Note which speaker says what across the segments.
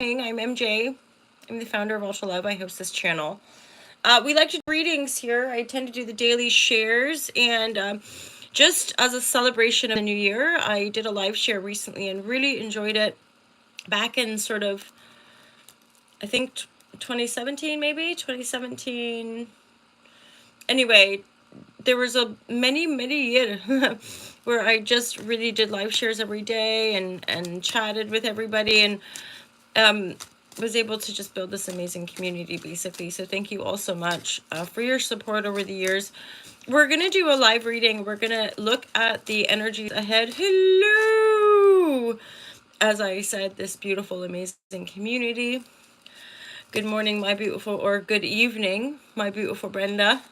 Speaker 1: morning. I'm MJ. I'm the founder of Ultra Love. I host this channel. We like to do readings here. I tend to do the daily shares, and just as a celebration of the new year, I did a live share recently and really enjoyed it. Back in sort of, I think 2017, maybe 2017. Anyway, there was a many year where I just really did live shares every day and chatted with everybody and was able to just build this amazing community, basically. So thank you all so much for your support over the years. We're going to do a live reading. We're going to look at the energies ahead. Hello! As I said, this beautiful, amazing community. Good morning, my beautiful, or good evening, my beautiful Brenda.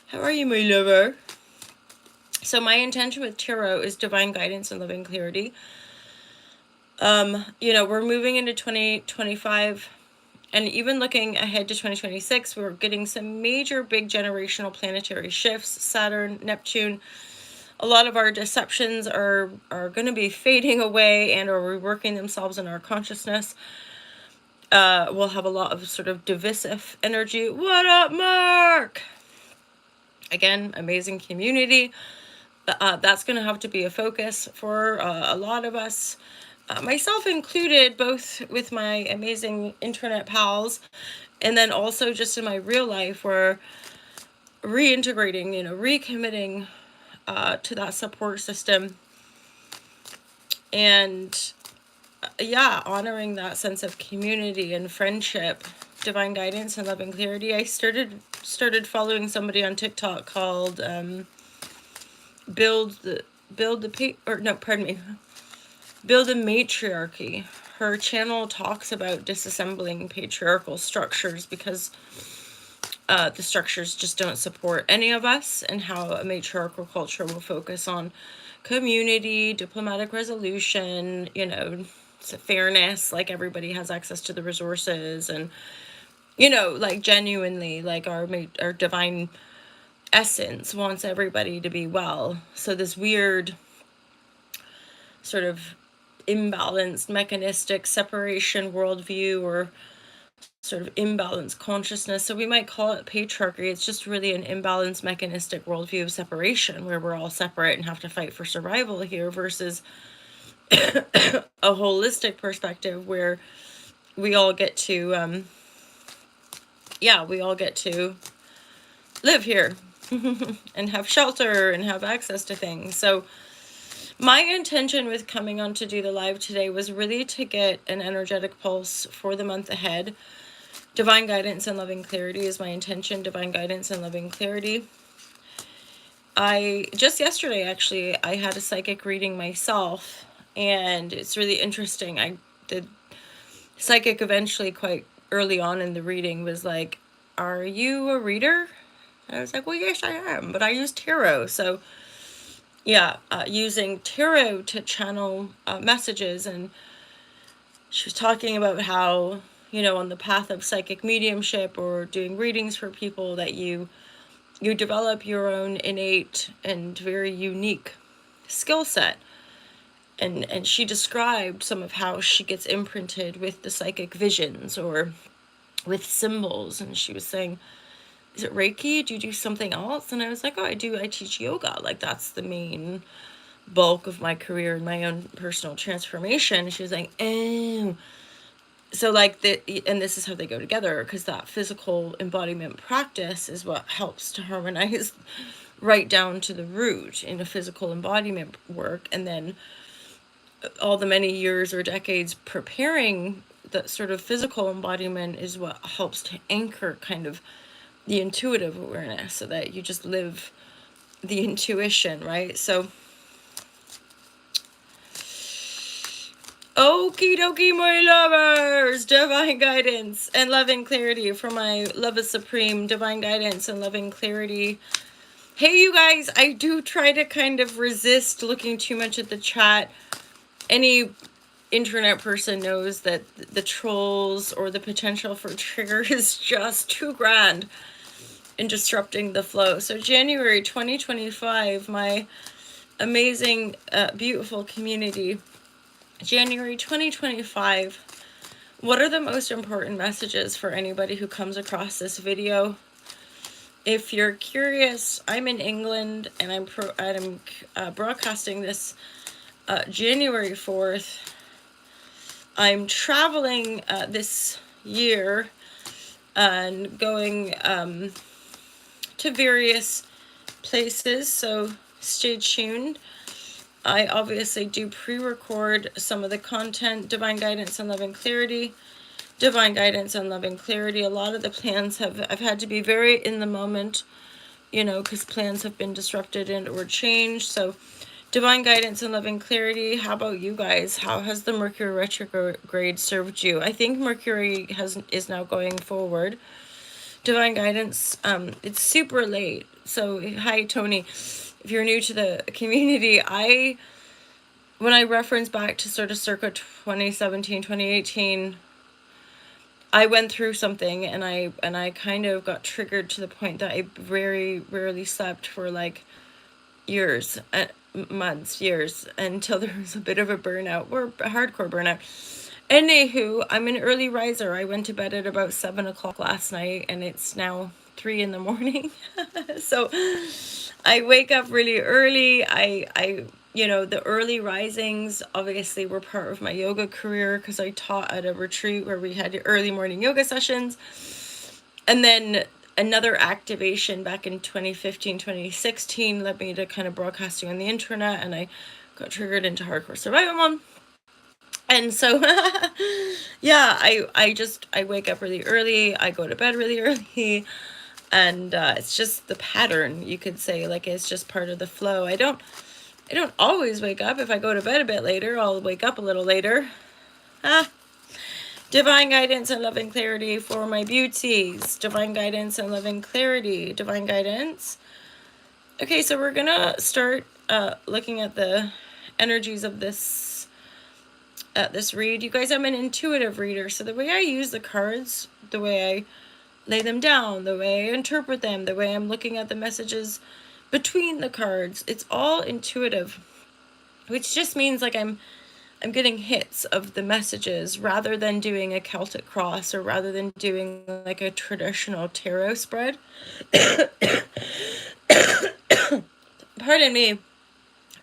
Speaker 1: How are you, my lover? So my intention with tarot is divine guidance and loving clarity. We're moving into 2025 and even looking ahead to 2026, we're getting some major big generational planetary shifts, Saturn, Neptune. A lot of our deceptions are going to be fading away and are reworking themselves in our consciousness. We'll have a lot of sort of divisive energy. What up, Mark? Again, amazing community. That's going to have to be a focus for a lot of us. Myself included, both with my amazing internet pals and then also just in my real life, we're reintegrating, recommitting to that support system and honoring that sense of community and friendship, divine guidance and loving clarity. I started following somebody on TikTok called Build the Matriarchy. Her channel talks about disassembling patriarchal structures because the structures just don't support any of us, and how a matriarchal culture will focus on community, diplomatic resolution, fairness, like everybody has access to the resources, and like genuinely, like our divine essence wants everybody to be well. So this weird sort of imbalanced mechanistic separation worldview, or sort of imbalanced consciousness, so we might call it patriarchy. It's just really an imbalanced mechanistic worldview of separation, where we're all separate and have to fight for survival here, versus a holistic perspective where we all get to live here and have shelter and have access to things. So my intention with coming on to do the live today was really to get an energetic pulse for the month ahead. Divine guidance and loving clarity is my intention. Divine guidance and loving clarity. Just yesterday, actually, I had a psychic reading myself, and it's really interesting. The psychic eventually, quite early on in the reading, was like, "Are you a reader?" And I was like, "Well, yes, I am, but I use tarot." So using tarot to channel messages, and she was talking about how, on the path of psychic mediumship or doing readings for people, that you develop your own innate and very unique skill set. And she described some of how she gets imprinted with the psychic visions or with symbols. And she was saying, "Is it Reiki? Do you do something else?" And I was like, "Oh, I teach yoga. Like, that's the main bulk of my career and my own personal transformation." And she was like, "Oh." So and this is how they go together, because that physical embodiment practice is what helps to harmonize right down to the root in a physical embodiment work. And then all the many years or decades preparing that sort of physical embodiment is what helps to anchor kind of the intuitive awareness, so that you just live the intuition, right? So okie dokie, my lovers, divine guidance and loving clarity for my love is supreme, divine guidance and loving clarity. Hey, you guys, I do try to kind of resist looking too much at the chat. Any internet person knows that the trolls or the potential for trigger is just too grand in disrupting the flow. So January 2025, my amazing, beautiful community, January 2025 What are the most important messages for anybody who comes across this video? If you're curious, I'm in England and I'm broadcasting this January 4th. I'm traveling this year and going to various places, so stay tuned. I obviously do pre-record some of the content, Divine Guidance and Love and Clarity. Divine Guidance and Love and Clarity. A lot of the plans I've had to be very in the moment, you know, because plans have been disrupted and or changed. So Divine Guidance and Love and Clarity. How about you guys? How has the Mercury retrograde served you? I think Mercury is now going forward. Divine Guidance, it's super late. So hi Tony. If you're new to the community, when I reference back to sort of circa 2017, 2018, I went through something and I kind of got triggered to the point that I very rarely slept for like years, months, years, until there was a bit of a burnout, or a hardcore burnout. Anywho, I'm an early riser. I went to bed at about 7 o'clock last night and it's now 3 in the morning. So I wake up really early. I you know, the early risings obviously were part of my yoga career because I taught at a retreat where we had early morning yoga sessions. And then another activation back in 2015, 2016 led me to kind of broadcasting on the internet, and I got triggered into hardcore survival mode. And so, yeah, I wake up really early. I go to bed really early. And it's just the pattern, you could say. Like, it's just part of the flow. I don't always wake up. If I go to bed a bit later, I'll wake up a little later. Divine Guidance and Love and Clarity for my beauties. Divine Guidance and Love and Clarity. Divine Guidance. Okay, so we're gonna start looking at the energies of this read. You guys, I'm an intuitive reader, so the way I use the cards, the way I lay them down, the way I interpret them, the way I'm looking at the messages between the cards, it's all intuitive, which just means like I'm getting hits of the messages rather than doing a Celtic cross, or rather than doing like a traditional tarot spread. Pardon me.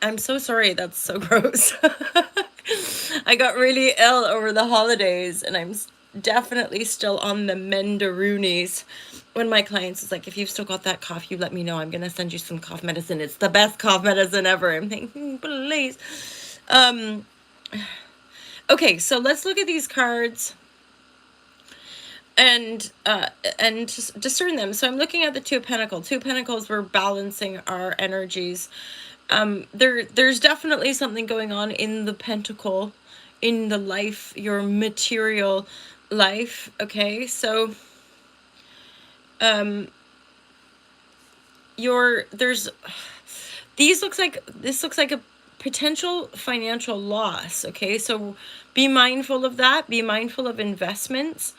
Speaker 1: I'm so sorry. That's so gross. I got really ill over the holidays and I'm definitely still on the mendaroonies. When my clients is like, if you've still got that cough, you let me know. I'm going to send you some cough medicine. It's the best cough medicine ever. I'm thinking, please. Okay, so let's look at these cards and just discern them. So I'm looking at the Two of Pentacles. Two of Pentacles, we're balancing our energies. There's definitely something going on in the pentacle, in the life, your material life. Okay, so this looks like a potential financial loss. Okay, so be mindful of that. Be mindful of investments,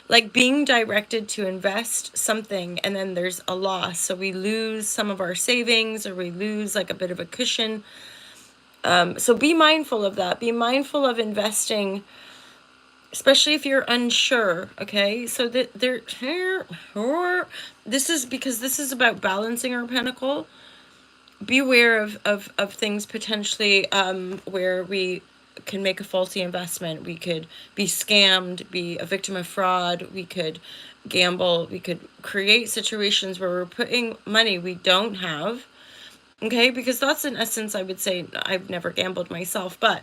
Speaker 1: like being directed to invest something and then there's a loss, so we lose some of our savings, or we lose like a bit of a cushion. So be mindful of that. Be mindful of investing, especially if you're unsure. Okay, so that this is because this is about balancing our pentacle. Beware of things potentially where we can make a faulty investment. We could be scammed, be a victim of fraud, we could gamble, we could create situations where we're putting money we don't have. Okay, because that's in essence, I would say, I've never gambled myself, but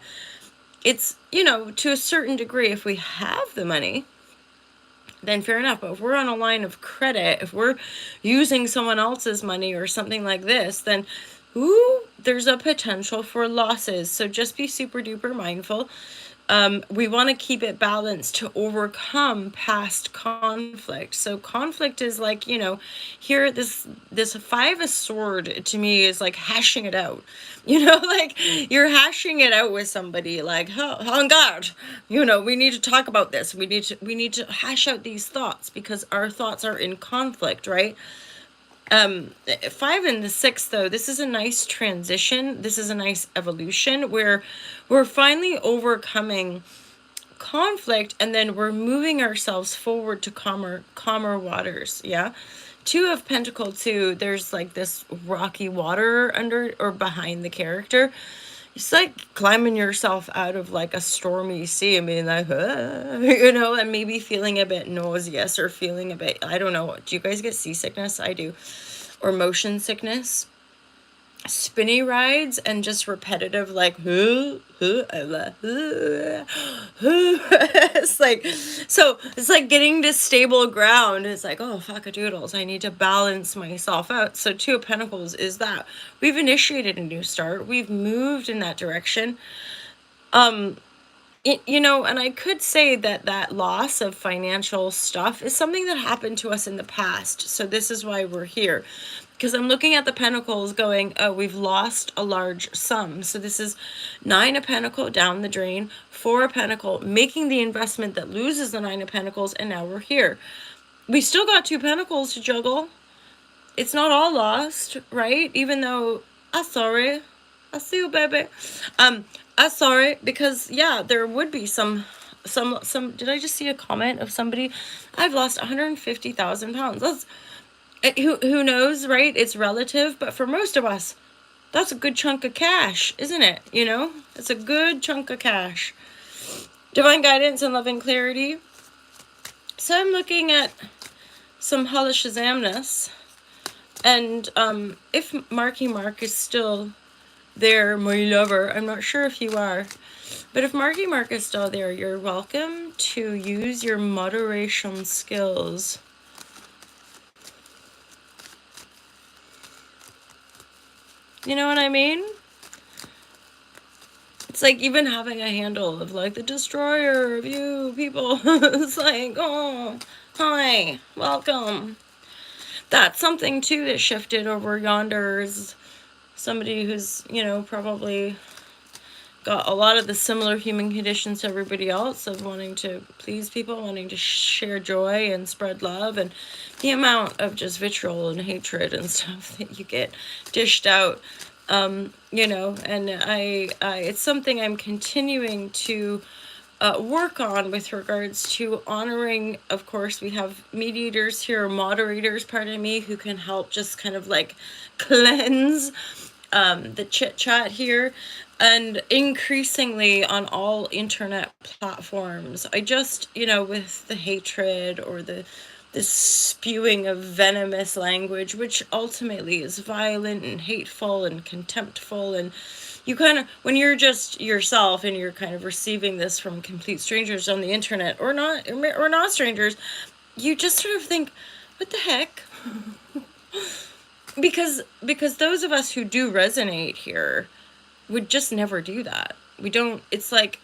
Speaker 1: it's, you know, to a certain degree, if we have the money, then fair enough. But if we're on a line of credit, if we're using someone else's money or something like this, then there's a potential for losses. So just be super duper mindful. We want to keep it balanced to overcome past conflict. So conflict is like, you know, here this Five of Sword to me is like hashing it out. You know, like you're hashing it out with somebody, like, oh God, you know, we need to talk about this. We need to hash out these thoughts because our thoughts are in conflict, right? 5 and the 6, though, this is a nice transition. This is a nice evolution where we're finally overcoming conflict, and then we're moving ourselves forward to calmer waters. Yeah. Two of Pentacles too, there's like this rocky water under or behind the character. It's like climbing yourself out of like a stormy sea. I mean, like, you know, and maybe feeling a bit nauseous or feeling a bit, I don't know. Do you guys get seasickness? I do. Or motion sickness. Spinny rides and just repetitive, like, it's like, so it's like getting to stable ground. It's like, oh, fuck a doodles, I need to balance myself out. So Two of Pentacles is that we've initiated a new start, we've moved in that direction. You know, and I could say that that loss of financial stuff is something that happened to us in the past. So this is why we're here. Because I'm looking at the Pentacles going, oh, we've lost a large sum. So this is 9 of Pentacles down the drain, 4 of Pentacles, making the investment that loses the 9 of Pentacles, and now we're here. We still got 2 Pentacles to juggle. It's not all lost, right? Even though, I'm sorry. I see you, baby. I'm sorry, because yeah, there would be some, did I just see a comment of somebody? I've lost 150,000 pounds. That's, who knows, right? It's relative, but for most of us, that's a good chunk of cash, isn't it? You know, it's a good chunk of cash. Divine guidance and loving clarity. So I'm looking at some Holla Shazamness, and if Marky Mark is still there, my lover, I'm not sure if you are, but if Marky Mark is still there, you're welcome to use your moderation skills. You know what I mean? It's like even having a handle of like the destroyer of you people. It's like, oh, hi, welcome. That's something too that shifted over yonder, is somebody who's, you know, probably got a lot of the similar human conditions to everybody else, of wanting to please people, wanting to share joy and spread love, and the amount of just vitriol and hatred and stuff that you get dished out, you know, and I it's something I'm continuing to work on with regards to honoring. Of course, we have mediators here, moderators, pardon me, who can help just kind of like cleanse the chit chat here. And increasingly on all internet platforms, I just, you know, with the hatred or the spewing of venomous language, which ultimately is violent and hateful and contemptful, and you kind of, when you're just yourself and you're kind of receiving this from complete strangers on the internet, or not strangers, you just sort of think, what the heck? because those of us who do resonate here would just never do that. We don't, it's like,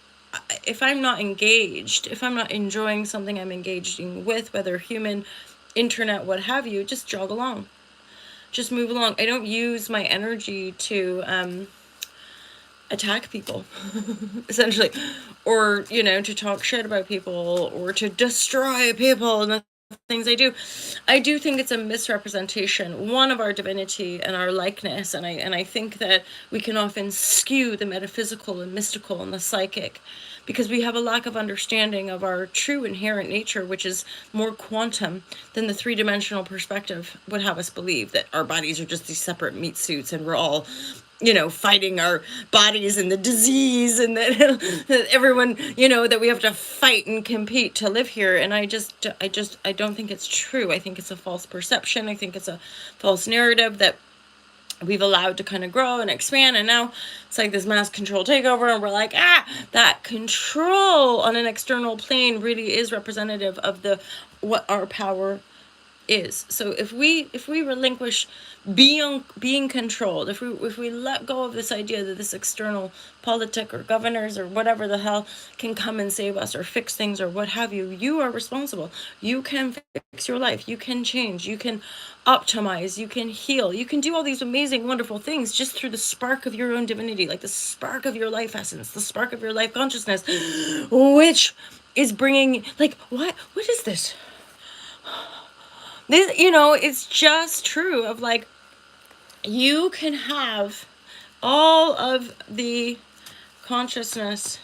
Speaker 1: if I'm not engaged, if I'm not enjoying something I'm engaging with, whether human, internet, what have you, just jog along. Just move along. I don't use my energy to attack people, essentially, or, you know, to talk shit about people, or to destroy people, and things I do think it's a misrepresentation, one, of our divinity and our likeness, and I think that we can often skew the metaphysical and mystical and the psychic, because we have a lack of understanding of our true inherent nature, which is more quantum than the three-dimensional perspective would have us believe, that our bodies are just these separate meat suits and we're all, you know, fighting our bodies and the disease, and that everyone, you know, that we have to fight and compete to live here. And I don't think it's true. I think it's a false perception. I think it's a false narrative that we've allowed to kind of grow and expand, and now it's like this mass control takeover, and we're like, that control on an external plane really is representative of what our power is. So if we relinquish being controlled, if we let go of this idea that this external politic or governors or whatever the hell can come and save us or fix things or what have you, you are responsible. You can fix your life, you can change, you can optimize, you can heal, you can do all these amazing, wonderful things just through the spark of your own divinity, like the spark of your life essence, the spark of your life consciousness, which is bringing, like, what is this? This, you know, it's just true of like, you can have all of the consciousness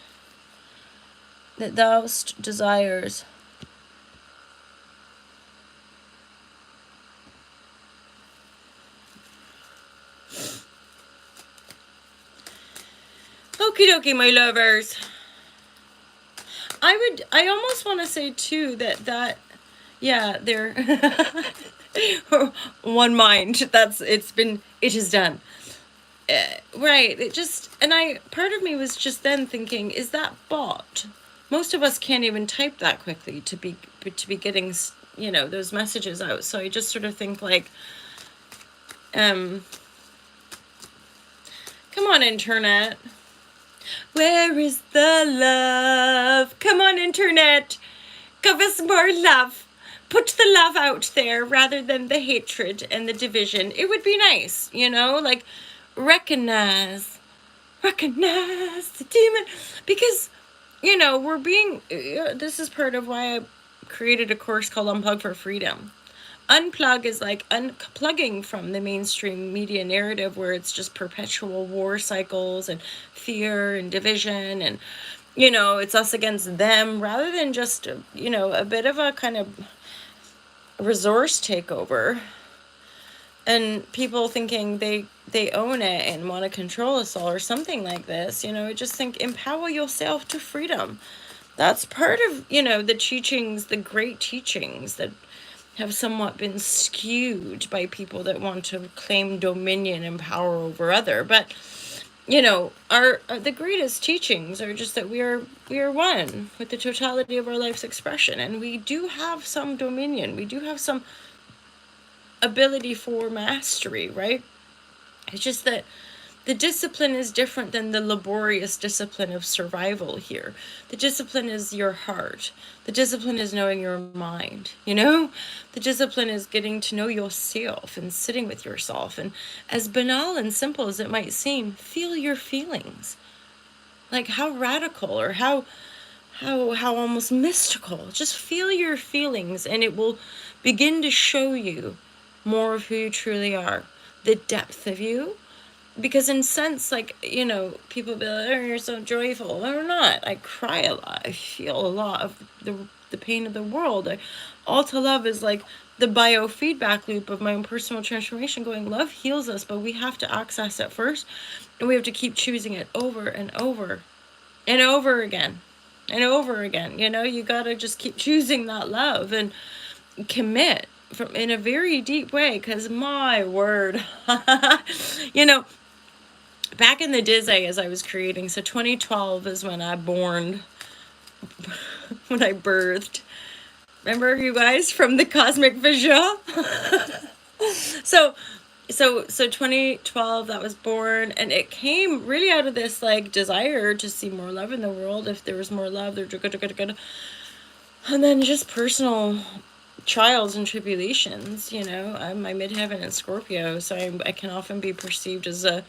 Speaker 1: that thou desires. Okie dokie, my lovers. I almost want to say too that yeah, they're one mind. It is done. Right. It just, and part of me was just then thinking, is that bot? Most of us can't even type that quickly to be getting, those messages out. So I just sort of think like, come on, internet. Where is the love? Come on, internet. Give us more love. Put the love out there rather than the hatred and the division. It would be nice, like recognize the demon. Because, this is part of why I created a course called Unplug for Freedom. Unplug is like unplugging from the mainstream media narrative where it's just perpetual war cycles and fear and division and, it's us against them, rather than just, a bit of a kind of resource takeover and people thinking they own it and want to control us all or something like this. Just think, empower yourself to freedom. That's part of, the teachings, the great teachings that have somewhat been skewed by people that want to claim dominion and power over other. But, the greatest teachings are just that we are one with the totality of our life's expression. And we do have some dominion. We do have some ability for mastery, right? It's just that the discipline is different than the laborious discipline of survival here. The discipline is your heart. The discipline is knowing your mind, The discipline is getting to know yourself and sitting with yourself. And as banal and simple as it might seem, feel your feelings. Like how radical or how almost mystical. Just feel your feelings and it will begin to show you more of who you truly are. The depth of you. Because in sense, like, people be like, oh, you're so joyful. Well, I'm not. I cry a lot. I feel a lot of the pain of the world. All to love is like the biofeedback loop of my own personal transformation going, love heals us, but we have to access it first. And we have to keep choosing it over and over and over again and over again. You got to just keep choosing that love and commit in a very deep way. Because my word, back in the day as I was creating, so 2012 is when I birthed. Remember, you guys, from the cosmic vision? So 2012, that was born, and it came really out of this like desire to see more love in the world. If there was more love, and then just personal trials and tribulations. I'm my midheaven in Scorpio, so I can often be perceived as a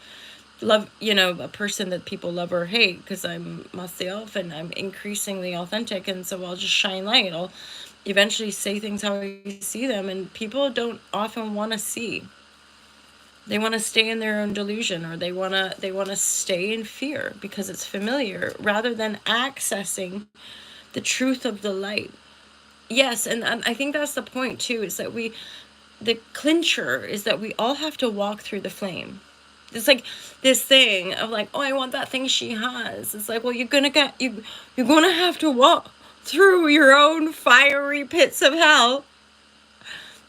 Speaker 1: a person that people love or hate, because I'm myself and I'm increasingly authentic. And so I'll just shine light. I'll eventually say things how I see them, and people don't often want to see. They want to stay in their own delusion, or they want to stay in fear because it's familiar, rather than accessing the truth of the light. Yes, and I think that's the point too, is that the clincher is that we all have to walk through the flame. It's like this thing of like, oh, I want that thing she has. It's like, well, you're gonna have to walk through your own fiery pits of hell.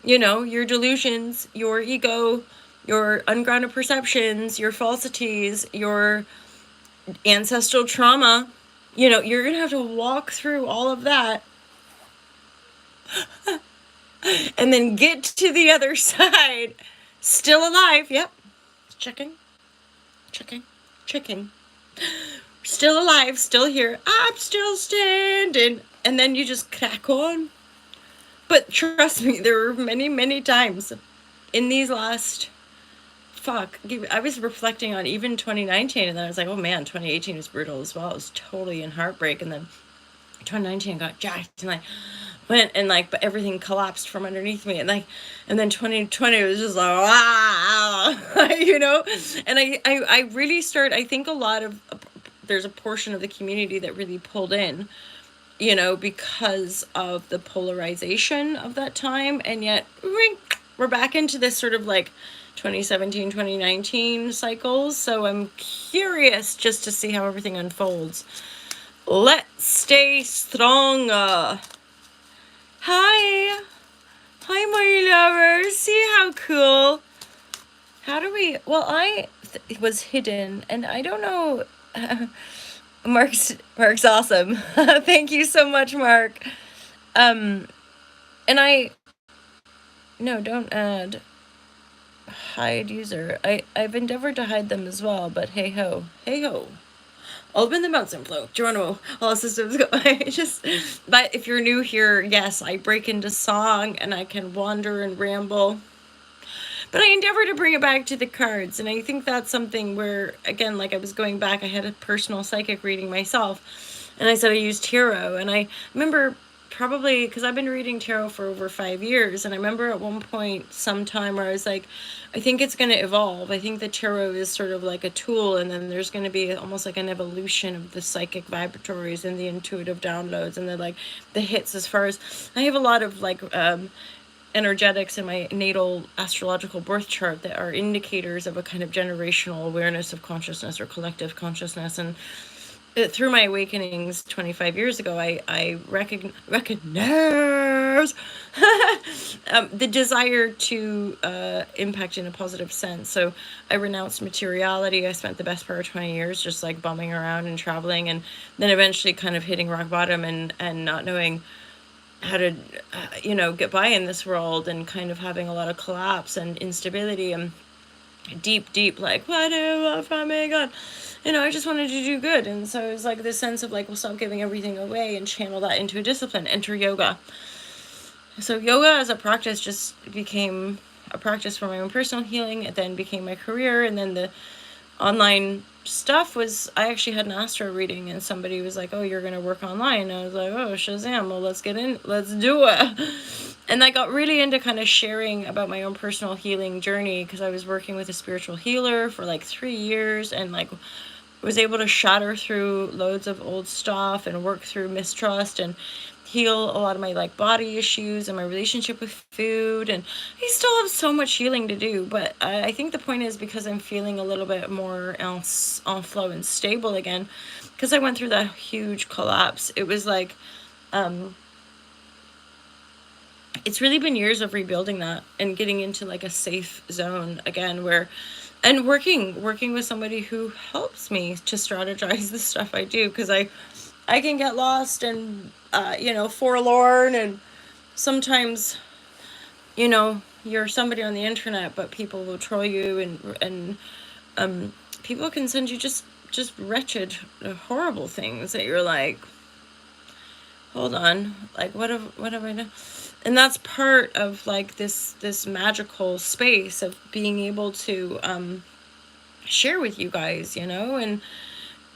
Speaker 1: Your delusions, your ego, your ungrounded perceptions, your falsities, your ancestral trauma. You're gonna have to walk through all of that and then get to the other side still alive. Yep. Checking. Still alive, still here. I'm still standing. And then you just crack on. But trust me, there were many, many times in these last... I was reflecting on even 2019, and then I was like, oh man, 2018 was brutal as well. It was totally in heartbreak. And then 2019 got jacked and went and but everything collapsed from underneath me, and then 2020 was just like, wow. And I really I think a lot of, there's a portion of the community that really pulled in you know, because of the polarization of that time. And yet, we're back into this sort of like 2017, 2019 cycles. So I'm curious just to see how everything unfolds. Let's stay strong. Hi. Hi, my lovers. See how cool. How do we... Well, it was hidden, and I don't know... Mark's awesome. Thank you so much, Mark. And no, don't add hide user. I've endeavored to hide them as well, but hey ho, hey ho. Open the mountain flow, Geronimo. All systems go. But if you're new here, yes, I break into song and I can wander and ramble. But I endeavor to bring it back to the cards. And I think that's something where, again, like I was going back, I had a personal psychic reading myself. And I said I used tarot. And I remember probably, because I've been reading tarot for over 5 years. And I remember at one point, sometime where I was like, I think it's going to evolve. I think the tarot is sort of like a tool. And then there's going to be almost like an evolution of the psychic vibratories and the intuitive downloads and the hits as far as I have a lot of like, energetics in my natal astrological birth chart that are indicators of a kind of generational awareness of consciousness or collective consciousness. And through my awakenings 25 years ago, I recognize the desire to impact in a positive sense. So I renounced materiality. I spent the best part of 20 years just like bumming around and traveling, and then eventually kind of hitting rock bottom and not knowing how to, get by in this world, and kind of having a lot of collapse and instability and deep, like, what do you want from me, God? I just wanted to do good. And so it was like this sense of like, well, stop giving everything away and channel that into a discipline, enter yoga. So yoga as a practice just became a practice for my own personal healing. It then became my career. And then the online stuff was, I actually had an astro reading and somebody was like, oh, you're going to work online. And I was like, oh, Shazam, well, let's do it. And I got really into kind of sharing about my own personal healing journey, because I was working with a spiritual healer for like 3 years, and like was able to shatter through loads of old stuff and work through mistrust and heal a lot of my like body issues and my relationship with food. And I still have so much healing to do, but I think the point is, because I'm feeling a little bit more else on flow and stable again, because I went through that huge collapse. It was like it's really been years of rebuilding that and getting into like a safe zone again, where and working with somebody who helps me to strategize the stuff I do, because I can get lost and forlorn, and sometimes you're somebody on the internet, but people will troll you, and people can send you just wretched, horrible things that you're like, hold on, like what have I done? And that's part of like this magical space of being able to share with you guys,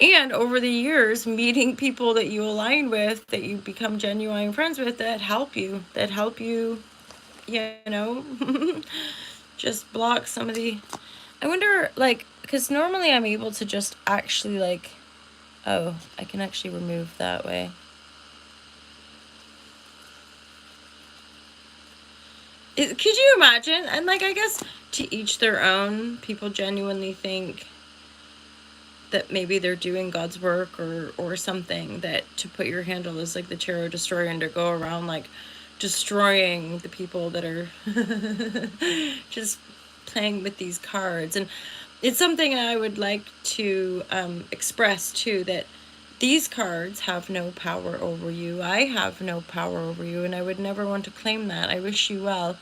Speaker 1: and over the years, meeting people that you align with, that you become genuine friends with, that help you, just block some of the... I wonder, like, because normally I'm able to just actually, like, oh, I can actually remove that way. Could you imagine? And, like, I guess to each their own. People genuinely think that maybe they're doing God's work or something, that to put your handle as like the tarot destroyer and to go around like destroying the people that are just playing with these cards. And it's something I would like to express too, that these cards have no power over you. I have no power over you, and I would never want to claim that. I wish you well.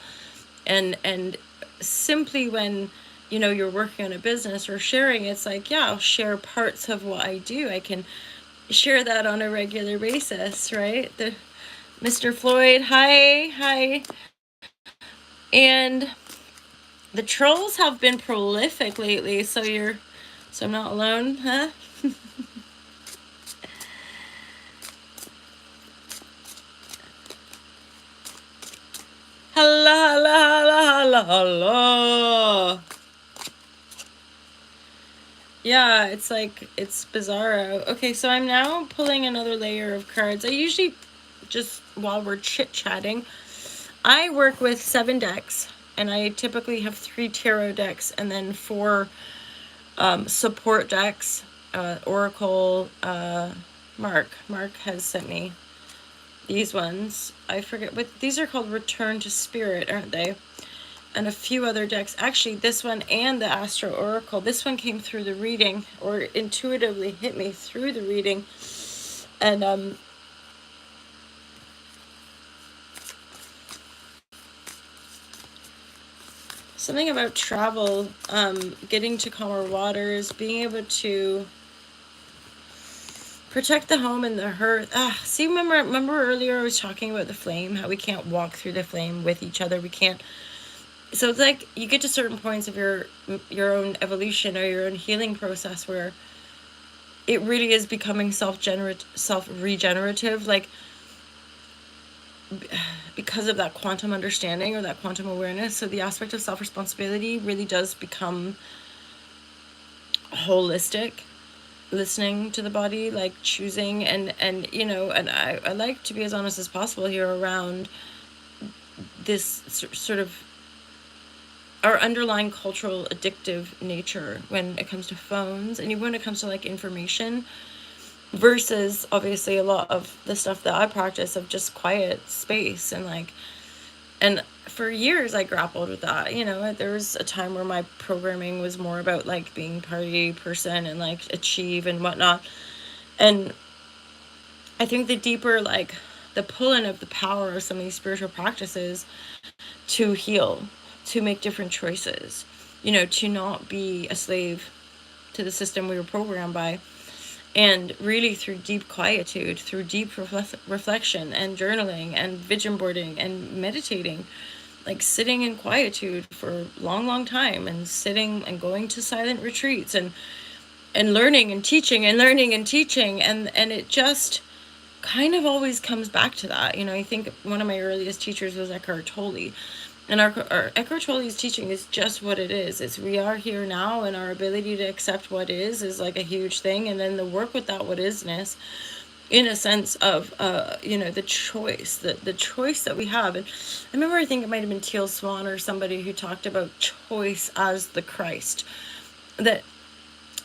Speaker 1: And simply when you're working on a business or sharing, it's like, yeah, I'll share parts of what I do. I can share that on a regular basis, right? Mr. Floyd, hi. And the trolls have been prolific lately, so I'm not alone, huh? Hello. Yeah, it's like, it's bizarro. Okay, so I'm now pulling another layer of cards. I usually, just while we're chit chatting, I work with 7 decks, and I typically have 3 tarot decks and then 4 support decks. Oracle, Mark has sent me these ones. I forget what these are called. Return to Spirit, aren't they? And a few other decks. Actually, this one and the Astro Oracle. This one came through the reading, or intuitively hit me through the reading. And something about travel, getting to calmer waters, being able to protect the home and the hearth. See, remember earlier I was talking about the flame, how we can't walk through the flame with each other. We can't. So it's like you get to certain points of your own evolution or your own healing process where it really is becoming self-regenerative, like, because of that quantum understanding or that quantum awareness. So the aspect of self-responsibility really does become holistic, listening to the body, like choosing, and and I like to be as honest as possible here around this sort of our underlying cultural addictive nature when it comes to phones, and even when it comes to like information, versus obviously a lot of the stuff that I practice of just quiet space. And for years I grappled with that. There was a time where my programming was more about like being party person and like achieve and whatnot. And I think the deeper, like, the pull-in of the power of some of these spiritual practices to heal, to make different choices, to not be a slave to the system we were programmed by. And really, through deep quietude, through deep reflection and journaling and vision boarding and meditating, like sitting in quietude for a long, long time, and sitting and going to silent retreats, and learning and teaching and learning and teaching. And it just kind of always comes back to that. I think one of my earliest teachers was Eckhart Tolle. And our Eckhart Tolle's teaching is just what it is. It's we are here now, and our ability to accept what is like a huge thing. And then the work with that what isness, in a sense of, the choice, the choice that we have. And I remember, I think it might have been Teal Swan or somebody who talked about choice as the Christ. That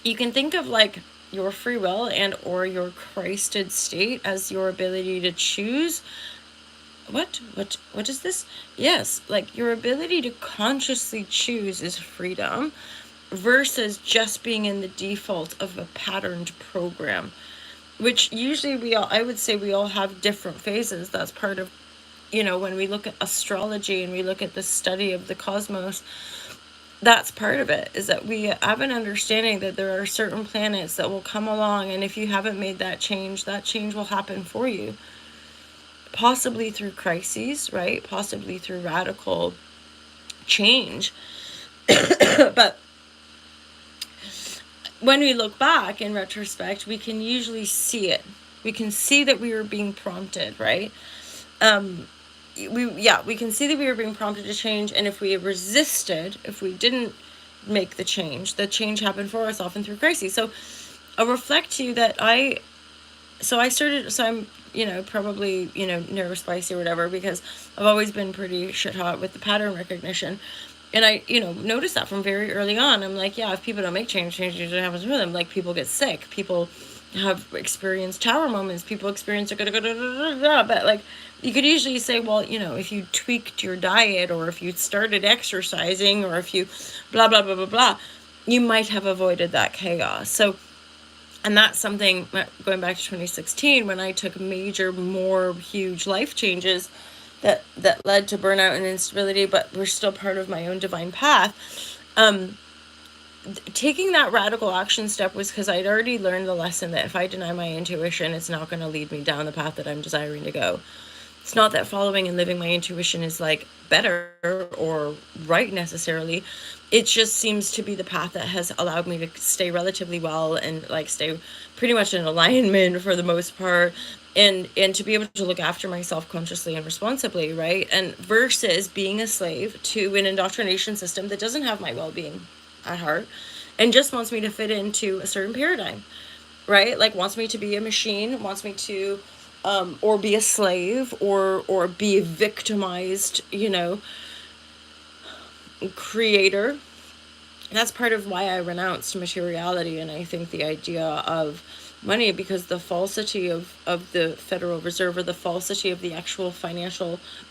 Speaker 1: you can think of like your free will and or your Christed state as your ability to choose. What is this? Yes, like your ability to consciously choose is freedom, versus just being in the default of a patterned program, which usually I would say we all have different phases. That's part of, when we look at astrology and we look at the study of the cosmos, that's part of it, is that we have an understanding that there are certain planets that will come along, and if you haven't made that change will happen for you. Possibly through crises, right? Possibly through radical change. But when we look back in retrospect, we can usually see it. We can see that we were being prompted, right? We can see that we were being prompted to change, and if we resisted, if we didn't make the change happened for us, often through crises. So I'll reflect to you that I'm probably, nervous, spicy or whatever, because I've always been pretty shit hot with the pattern recognition. And I, noticed that from very early on. I'm like, yeah, if people don't make change usually happens with them. Like, people get sick. People have experienced tower moments. People experience but like, you could usually say, well, if you tweaked your diet, or if you started exercising, or if you blah, blah, blah, blah, blah, you might have avoided that chaos. So, and that's something, going back to 2016, when I took more huge life changes that led to burnout and instability, but were still part of my own divine path. Taking that radical action step was because I'd already learned the lesson that if I deny my intuition, it's not going to lead me down the path that I'm desiring to go. It's not that following and living my intuition is like better or right necessarily. It just seems to be the path that has allowed me to stay relatively well, and like stay pretty much in alignment for the most part, and to be able to look after myself consciously and responsibly, right? And versus being a slave to an indoctrination system that doesn't have my well-being at heart, and just wants me to fit into a certain paradigm, right? Like wants me to be a machine, wants me to or be a slave, or be a victimized, creator. That's part of why I renounced materiality, and I think the idea of money, because the falsity of the Federal Reserve, or the falsity of the actual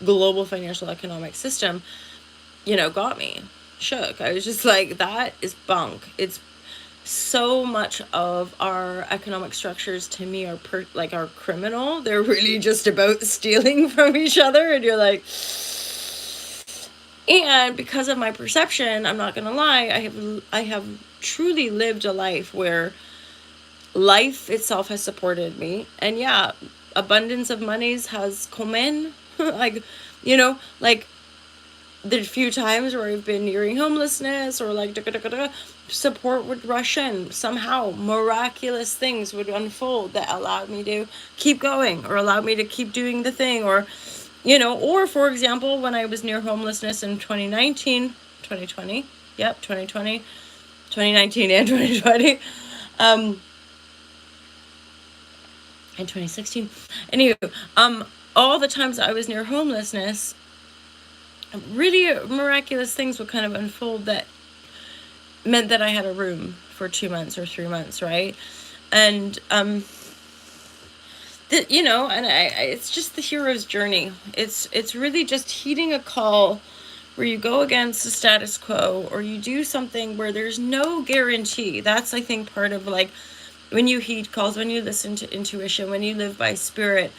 Speaker 1: global financial economic system, got me shook. I was just like, that is bunk. It's so much of our economic structures, to me, are criminal. They're really just about stealing from each other, and you're like, and because of my perception, I'm not gonna lie, I have truly lived a life where life itself has supported me. And yeah, abundance of monies has come in. Like, like the few times where I've been nearing homelessness, or like support would rush in. Somehow miraculous things would unfold that allowed me to keep going, or allowed me to keep doing the thing, or for example, when I was near homelessness in 2020, yep, 2020, 2019 and 2020, and 2016. Anywho, all the times I was near homelessness, really miraculous things would kind of unfold that meant that I had a room for 2 months or 3 months, right? And it's just the hero's journey. It's really just heeding a call where you go against the status quo, or you do something where there's no guarantee. That's, I think, part of like when you heed calls, when you listen to intuition, when you live by spirit.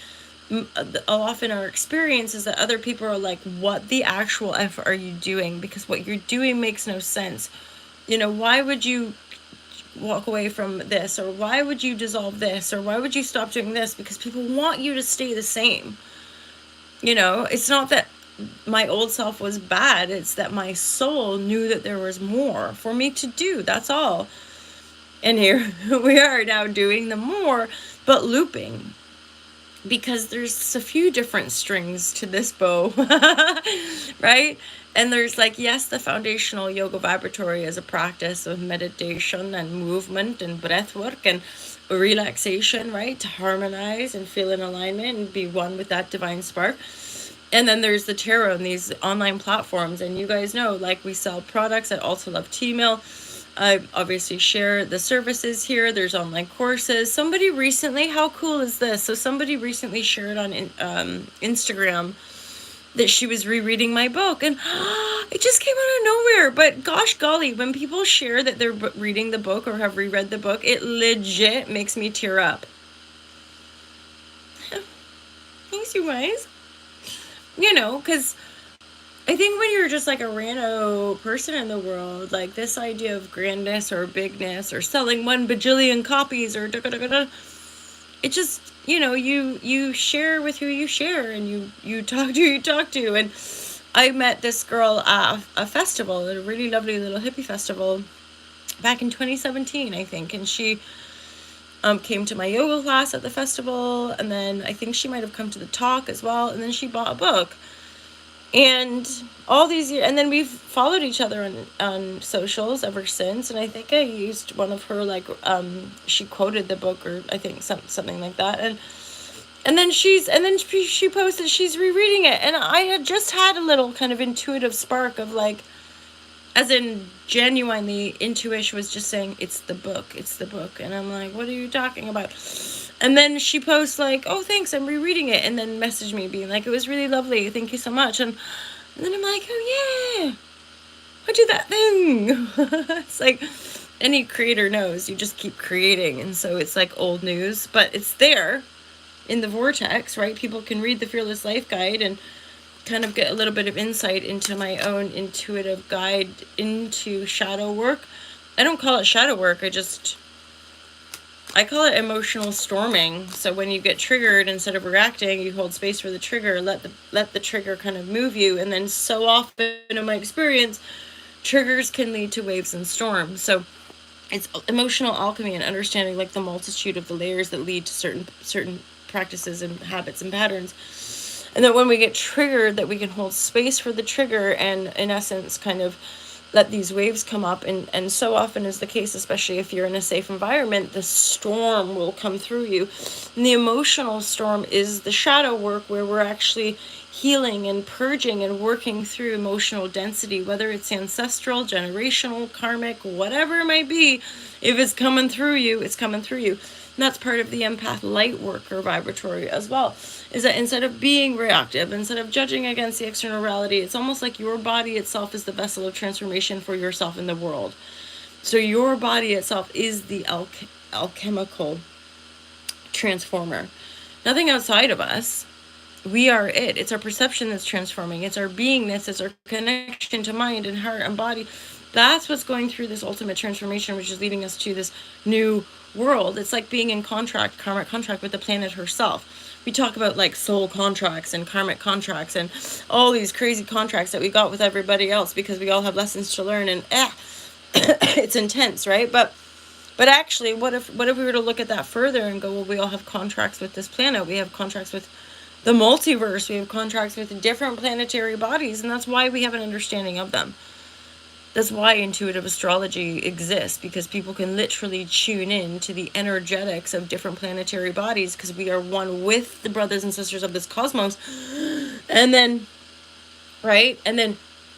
Speaker 1: Often our experience is that other people are like, what the actual F are you doing? Because what you're doing makes no sense. Why would you walk away from this, or why would you dissolve this, or why would you stop doing this? Because people want you to stay the same. It's not that my old self was bad, it's that my soul knew that there was more for me to do. That's all. And here we are now doing the more, but looping, because there's a few different strings to this bow. Right? And there's like, yes, the foundational yoga vibratory is a practice of meditation and movement and breath work and relaxation, right? To harmonize and feel in alignment and be one with that divine spark. And then there's the tarot and these online platforms. And you guys know, like, we sell products at Alta Love T-Mail. I obviously share the services here. There's online courses. Somebody recently, how cool is this? So somebody recently shared on Instagram that she was rereading my book, and it just came out of nowhere. But gosh golly, when people share that they're reading the book or have reread the book, it legit makes me tear up. Thanks, you guys. Because I think when you're just like a rando person in the world, like this idea of grandness or bigness or selling 1 bajillion copies or it just, you share with who you share, and you talk to who you talk to. And I met this girl at a festival, at a really lovely little hippie festival back in 2017, I think. And she came to my yoga class at the festival, and then I think she might have come to the talk as well, and then she bought a book. And all these years, and then we've followed each other on socials ever since. And I think I used one of her, like, she quoted the book, or I think something like that. And then she posted she's rereading it. And I had just had a little kind of intuitive spark of like, as in genuinely, intuition was just saying, it's the book. And I'm like, what are you talking about? And then she posts like, oh, thanks, I'm rereading it. And then messaged me being like, it was really lovely. Thank you so much. And then I'm like, oh, yeah, I do that thing. It's like any creator knows, you just keep creating. And so it's like old news, but it's there in the vortex, right? People can read the Fearless Life Guide and kind of get a little bit of insight into my own intuitive guide into shadow work. I don't call it shadow work. I call it emotional storming. So when you get triggered, instead of reacting, you hold space for the trigger, let the trigger kind of move you. And then so often in my experience, triggers can lead to waves and storms. So it's emotional alchemy and understanding like the multitude of the layers that lead to certain practices and habits and patterns. And that when we get triggered, that we can hold space for the trigger and in essence kind of let these waves come up, and so often is the case, especially if you're in a safe environment, the storm will come through you. And the emotional storm is the shadow work, where we're actually healing and purging and working through emotional density, whether it's ancestral, generational, karmic, whatever it might be. If it's coming through you, it's coming through you. And that's part of the empath light work or vibratory as well, is that instead of being reactive, instead of judging against the external reality, it's almost like your body itself is the vessel of transformation for yourself in the world. So your body itself is the alchemical transformer. Nothing outside of us. We are it. It's our perception that's transforming. It's our beingness. It's our connection to mind and heart and body. That's what's going through this ultimate transformation, which is leading us to this new world. It's like being in karmic contract with the planet herself. We talk about like soul contracts and karmic contracts and all these crazy contracts that we got with everybody else, because we all have lessons to learn, and it's intense, right? But actually, what if we were to look at that further and go, well, we all have contracts with this planet. We have contracts with the multiverse. We have contracts with different planetary bodies, and that's why we have an understanding of them. That's why intuitive astrology exists, because people can literally tune in to the energetics of different planetary bodies, because we are one with the brothers and sisters of this cosmos. And then, right? And then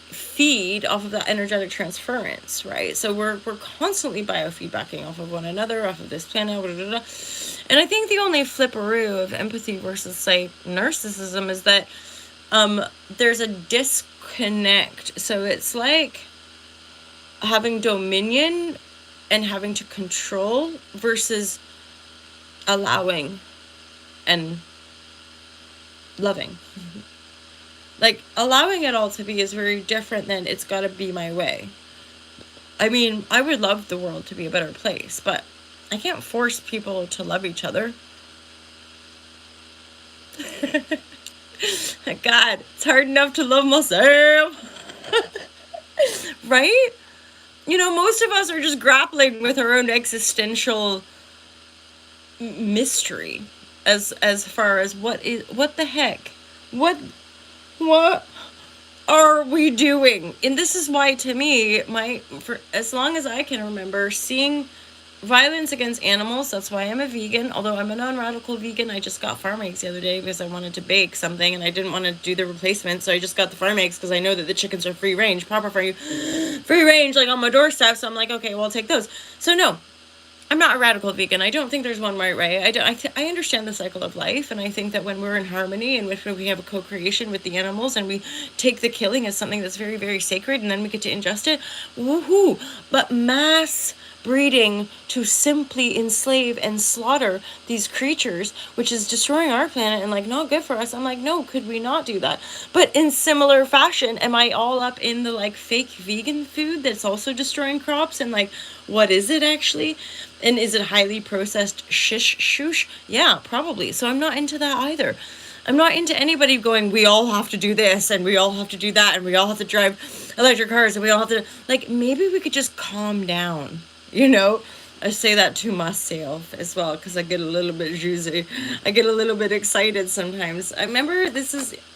Speaker 1: feed off of that energetic transference, right? So we're constantly biofeedbacking off of one another, off of this planet, blah, blah, blah. And I think the only flipperoo of empathy versus like narcissism is that there's a disconnect. So it's like having dominion and having to control versus allowing and loving. Like, allowing it all to be is very different than it's got to be my way. I mean, I would love the world to be a better place, but I can't force people to love each other. God, it's hard enough to love myself. Right? You know, most of us are just grappling with our own existential mystery as far as what the heck? What are we doing? And this is why, to me, for as long as I can remember, seeing violence against animals, that's why I'm a vegan. Although I'm a non-radical vegan, I just got farm eggs the other day because I wanted to bake something and I didn't want to do the replacement, so I just got the farm eggs because I know that the chickens are free range, proper free range, like on my doorstep. So I'm like, okay, well, I'll take those. So no, I'm not a radical vegan. I don't think there's one right way. I understand the cycle of life, and I think that when we're in harmony and when we have a co-creation with the animals and we take the killing as something that's very, very sacred, and then we get to ingest it, woohoo! But mass breeding to simply enslave and slaughter these creatures, which is destroying our planet and like not good for us. I'm like, no, could we not do that? But in similar fashion, am I all up in the like fake vegan food that's also destroying crops? And like, what is it actually? And is it highly processed shish shoosh? Yeah, probably. So I'm not into that either. I'm not into anybody going, we all have to do this and we all have to do that and we all have to drive electric cars and we all have to, like, maybe we could just calm down. You know, I say that to myself as well because I get a little bit juicy. I get a little bit excited sometimes. I remember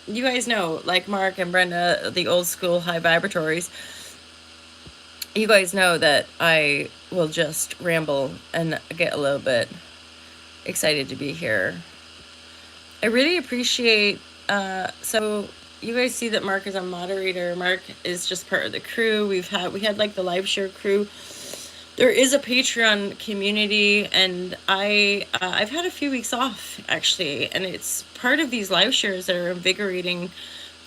Speaker 1: you guys know, like Mark and Brenda, the old school high vibratories. You guys know that I will just ramble and get a little bit excited to be here. I really appreciate, so you guys see that Mark is a moderator. Mark is just part of the crew. We had like the live share crew. There is a Patreon community, and I've had a few weeks off actually, and it's part of these live shares that are invigorating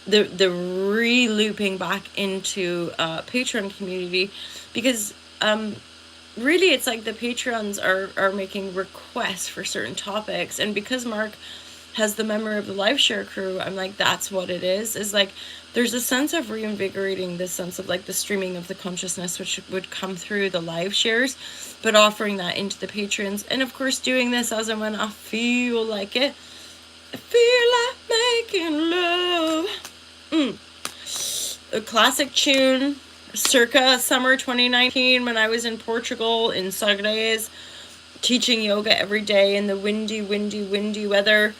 Speaker 1: the re-looping back into Patreon community, because really it's like the Patreons are making requests for certain topics, and because Mark has the memory of the live share crew, I'm like, that's what it is like there's a sense of reinvigorating this sense of like the streaming of the consciousness, which would come through the live shares, but offering that into the patrons, and of course doing this as and when I feel like it. I feel like making love. A classic tune circa summer 2019 when I was in Portugal in Sagres, teaching yoga every day in the windy weather.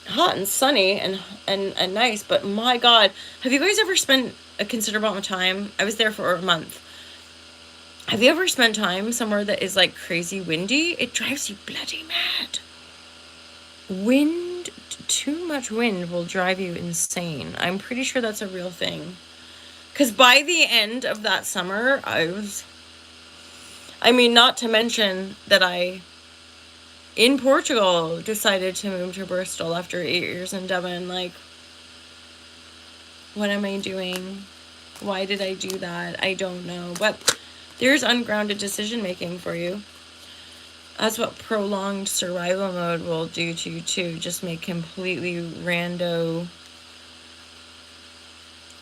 Speaker 1: Hot and sunny and nice, but my God, have you guys ever spent a considerable amount of time. I was there for a month. Have you ever spent time somewhere that is like crazy windy? It drives you bloody mad. Wind, too much wind will drive you insane. I'm pretty sure that's a real thing. Because by the end of that summer, not to mention that I, in Portugal, decided to move to Bristol after 8 years in Devon. Like, what am I doing? Why did I do that? I don't know. But there's ungrounded decision making for you. That's what prolonged survival mode will do to you too. Just make completely rando,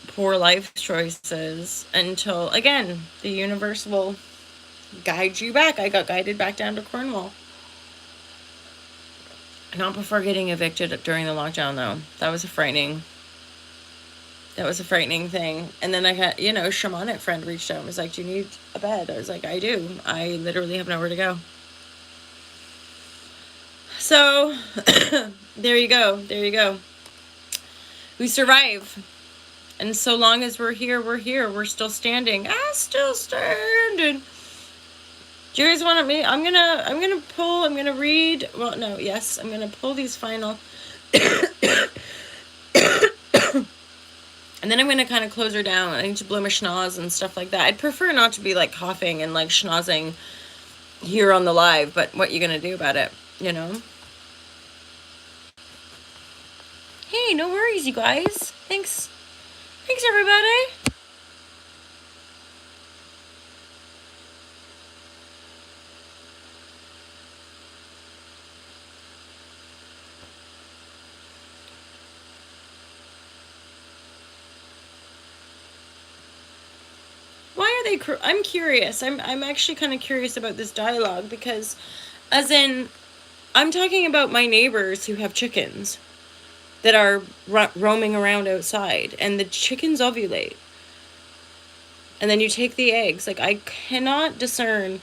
Speaker 1: poor life choices until, again, the universe will guide you back. I got guided back down to Cornwall. Not before getting evicted during the lockdown, though. That was a frightening thing. And then I had, shamanic friend reached out and was like, do you need a bed? I was like, I do. I literally have nowhere to go. So, there you go. We survive. And so long as we're here. We're still standing. Still standing. Do you guys want me? I'm gonna read. Well, no, yes, I'm gonna pull these final. And then I'm gonna kind of close her down. I need to blow my schnoz and stuff like that. I'd prefer not to be like coughing and like schnozzing here on the live, but what you gonna do about it, Hey, no worries, you guys. Thanks, everybody. I'm curious. I'm actually kind of curious about this dialogue because, as in, I'm talking about my neighbors who have chickens that are roaming around outside, and the chickens ovulate. And then you take the eggs. Like, I cannot discern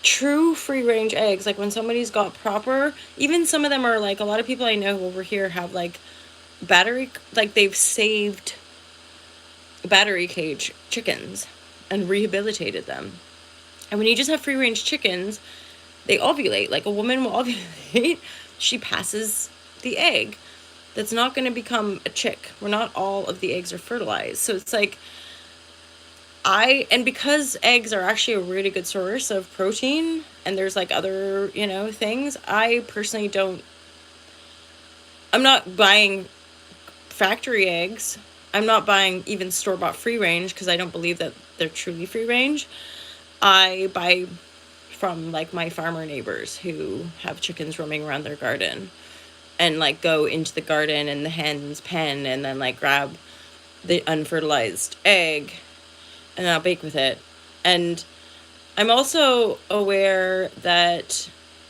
Speaker 1: true free-range eggs. Like, when somebody's got proper, even some of them are like, a lot of people I know over here have like battery, like they've saved battery cage chickens and rehabilitated them. And when you just have free-range chickens, they ovulate. Like, a woman will ovulate. She passes the egg. That's not going to become a chick. Not all of the eggs are fertilized. So it's like, and because eggs are actually a really good source of protein, and there's like other, things, I personally I'm not buying factory eggs. I'm not buying even store-bought free-range because I don't believe that they're truly free-range. I buy from like my farmer neighbors who have chickens roaming around their garden and like go into the garden and the hen's pen and then like grab the unfertilized egg and I'll bake with it. And I'm also aware that,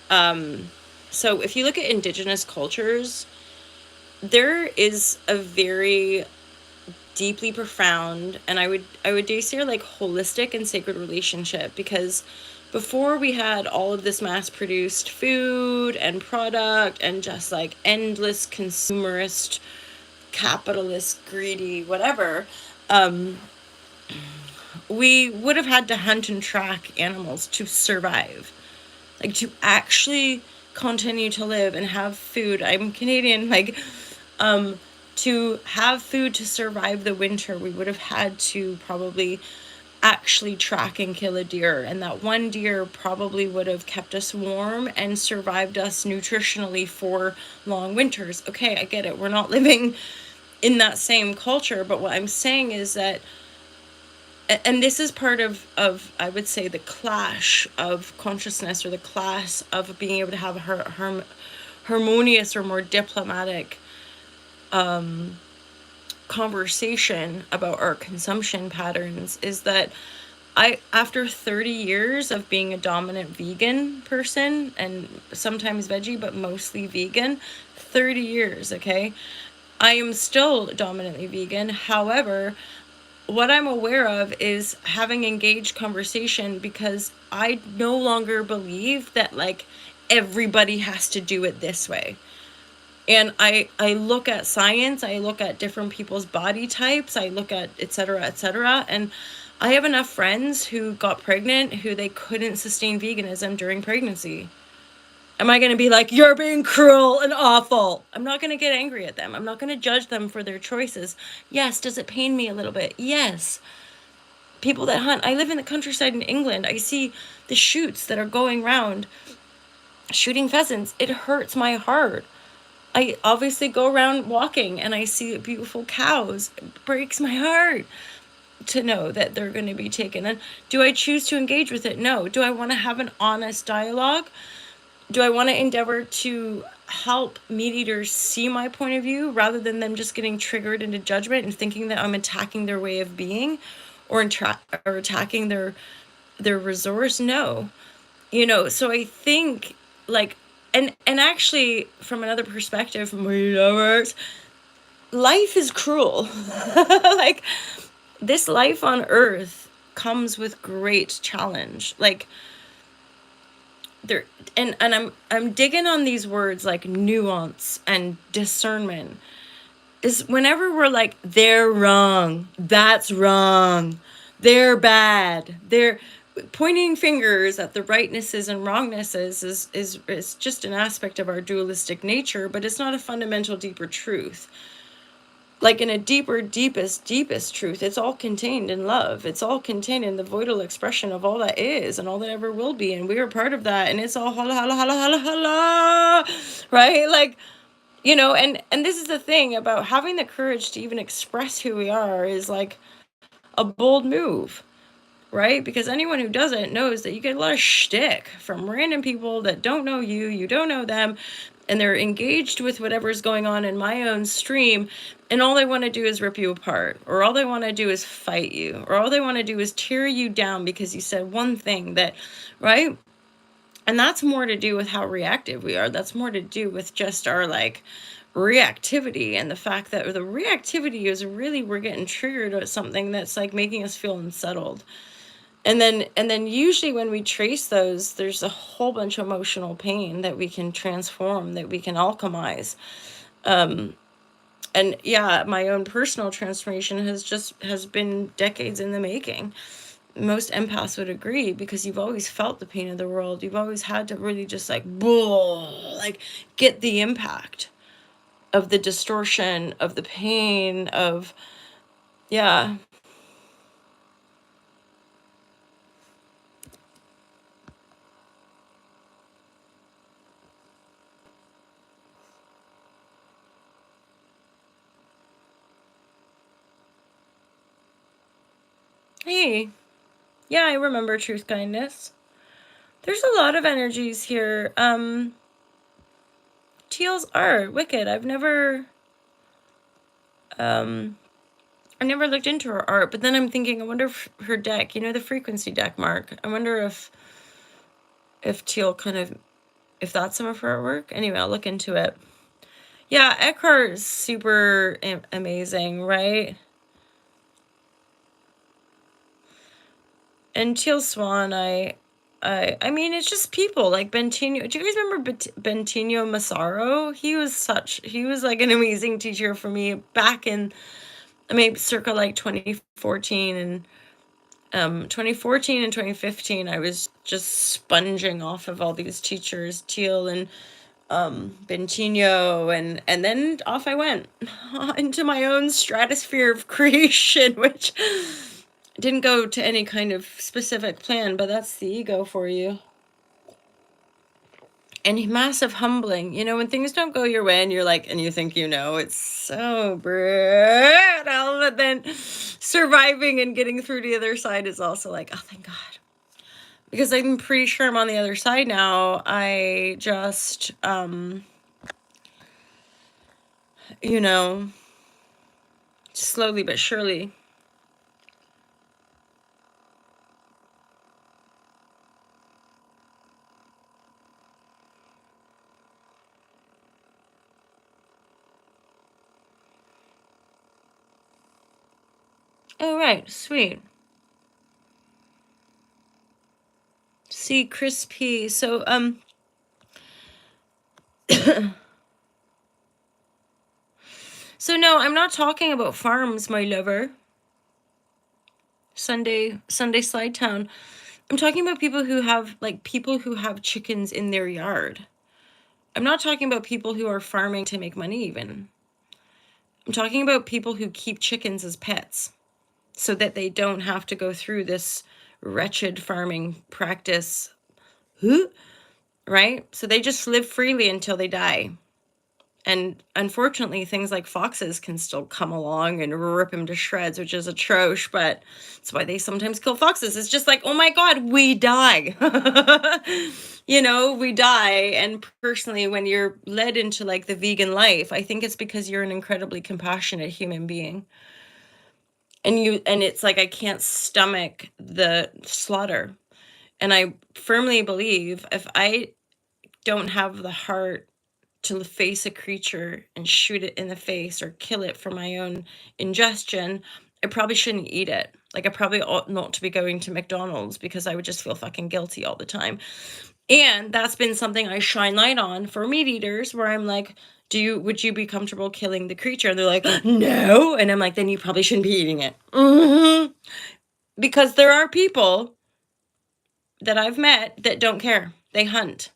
Speaker 1: so if you look at indigenous cultures, there is a very deeply profound, and I would dare say like holistic and sacred relationship, because before we had all of this mass-produced food and product and just like endless consumerist, capitalist, greedy, whatever, we would have had to hunt and track animals to survive, like to actually continue to live and have food. I'm Canadian, like, to have food to survive the winter, we would have had to probably actually track and kill a deer, and that one deer probably would have kept us warm and survived us nutritionally for long winters. Okay, I get it. We're not living in that same culture, but what I'm saying is that, and this is part of I would say the clash of consciousness, or the clash of being able to have a harmonious or more diplomatic conversation about our consumption patterns, is that after 30 years of being a dominant vegan person, and sometimes veggie, but mostly vegan, 30 years, okay, I am still dominantly vegan. However, what I'm aware of is having engaged conversation, because I no longer believe that like everybody has to do it this way. And I look at science, I look at different people's body types, I look at et cetera, et cetera. And I have enough friends who got pregnant who they couldn't sustain veganism during pregnancy. Am I going to be like, you're being cruel and awful? I'm not going to get angry at them. I'm not going to judge them for their choices. Yes, does it pain me a little bit? Yes. People that hunt, I live in the countryside in England. I see the shoots that are going around shooting pheasants. It hurts my heart. I obviously go around walking and I see beautiful cows. It breaks my heart to know that they're going to be taken. And do I choose to engage with it? No. Do I want to have an honest dialogue? Do I want to endeavor to help meat eaters see my point of view rather than them just getting triggered into judgment and thinking that I'm attacking their way of being or attacking their resource? No. So I think, like, and actually from another perspective, from lovers, life is cruel. Like, this life on earth comes with great challenge. Like, there, and I'm digging on these words like nuance and discernment. Is whenever we're like, they're wrong, that's wrong, they're bad, they're pointing fingers at the rightnesses and wrongnesses is just an aspect of our dualistic nature, but it's not a fundamental deeper truth. Like, in a deeper, deepest truth, it's all contained in love. It's all contained in the voidal expression of all that is and all that ever will be, and we are part of that, and it's all hala hala hala hala hala, right? Like, and this is the thing about having the courage to even express who we are is like a bold move, right? Because anyone who doesn't knows that you get a lot of shtick from random people that don't know you, you don't know them, and they're engaged with whatever's going on in my own stream, and all they want to do is rip you apart, or all they want to do is fight you, or all they want to do is tear you down because you said one thing that, right? And that's more to do with how reactive we are. That's more to do with just our like reactivity, and the fact that the reactivity is really, we're getting triggered at something that's like making us feel unsettled. And then usually when we trace those, there's a whole bunch of emotional pain that we can transform, that we can alchemize. And yeah, my own personal transformation has been decades in the making. Most empaths would agree, because you've always felt the pain of the world. You've always had to really just like, like, get the impact of the distortion, of the pain, of, yeah. Hey, yeah, I remember truth kindness. There's a lot of energies here. Teal's art, wicked. I never looked into her art, but then I'm thinking, I wonder if her deck, the frequency deck, Mark. I wonder if Teal kind of, if that's some of her artwork. Anyway, I'll look into it. Yeah, Eckhart is super amazing, right? And Teal Swan, I mean, it's just people like Bentinho. Do you guys remember Bentinho Massaro? He was like an amazing teacher for me back in, I mean, circa like 2014 and 2014 and 2015. I was just sponging off of all these teachers, Teal and Bentinho, and then off I went into my own stratosphere of creation, which didn't go to any kind of specific plan, but that's the ego for you. And massive humbling, when things don't go your way and you're like, and you think, it's so brutal, but then surviving and getting through to the other side is also like, oh, thank God. Because I'm pretty sure I'm on the other side now. I just, slowly but surely. Oh, right. Sweet. See, Chris P. So, So no, I'm not talking about farms, my lover. Sunday Slide Town. I'm talking about people who have chickens in their yard. I'm not talking about people who are farming to make money even. I'm talking about people who keep chickens as pets so that they don't have to go through this wretched farming practice, right? So they just live freely until they die. And unfortunately, things like foxes can still come along and rip him to shreds, which is atrocious, but that's why they sometimes kill foxes. It's just like, oh my God, we die. We die. And personally, when you're led into like the vegan life, I think it's because you're an incredibly compassionate human being. And it's like, I can't stomach the slaughter. And I firmly believe if I don't have the heart to face a creature and shoot it in the face or kill it for my own ingestion, I probably shouldn't eat it. Like, I probably ought not to be going to McDonald's because I would just feel fucking guilty all the time. And that's been something I shine light on for meat eaters, where I'm like, would you be comfortable killing the creature? And they're like, no. And I'm like, then you probably shouldn't be eating it. Because there are people that I've met that don't care. They hunt.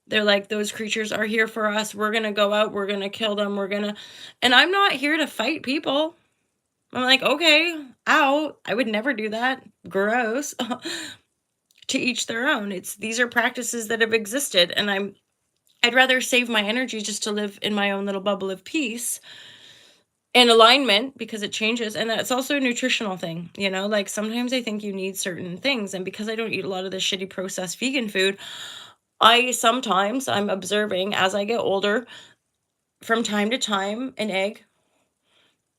Speaker 1: They're like, those creatures are here for us. We're going to go out. We're going to kill them. And I'm not here to fight people. I'm like, okay, ow. I would never do that. Gross. To each their own. These are practices that have existed. And I'd rather save my energy just to live in my own little bubble of peace and alignment, because it changes. And that's also a nutritional thing. Like, sometimes I think you need certain things. And because I don't eat a lot of the shitty processed vegan food, I'm observing as I get older, from time to time, an egg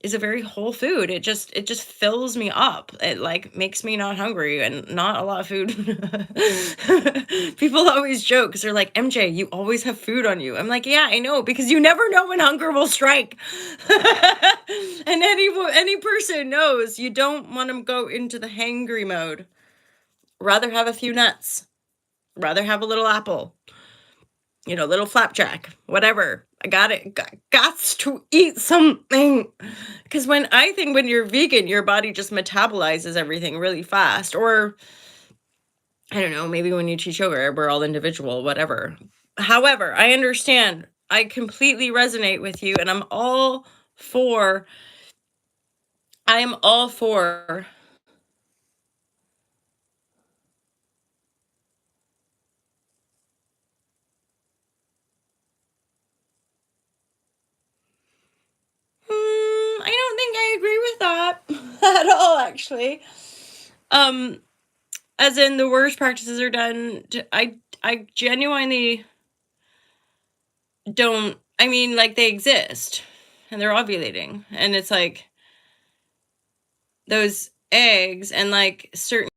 Speaker 1: is a very whole food. It just fills me up. It like makes me not hungry and not a lot of food. People always joke because they're like, MJ, you always have food on you. I'm like, yeah, I know, because you never know when hunger will strike. And any person knows you don't want to go into the hangry mode. Rather have a few nuts. Rather have a little apple. Little flapjack, whatever. I got it. Gots to eat something. Because when you're vegan, your body just metabolizes everything really fast. Or, I don't know, maybe when you teach yoga, we're all individual, whatever. However, I understand. I completely resonate with you. And I'm all for I don't think I agree with that at all, actually. As in, the worst practices are done. I genuinely don't. I mean, like, they exist and they're ovulating, and it's like those eggs and like certain.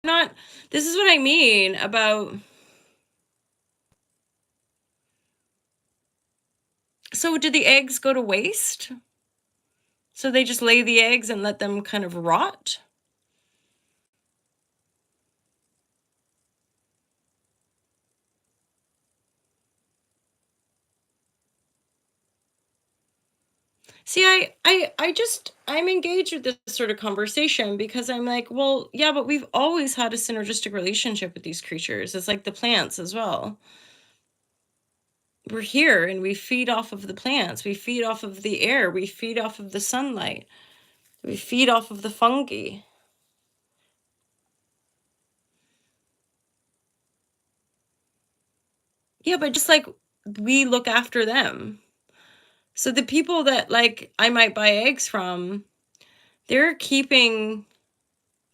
Speaker 1: Not. This is what I mean about. So, do the eggs go to waste? So they just lay the eggs and let them kind of rot? See, I'm engaged with this sort of conversation because I'm like, well, yeah, but we've always had a synergistic relationship with these creatures. It's like the plants as well. We're here and we feed off of the plants. We feed off of the air. We feed off of the sunlight. We feed off of the fungi. Yeah, but just like we look after them. So the people that like I might buy eggs from, they're keeping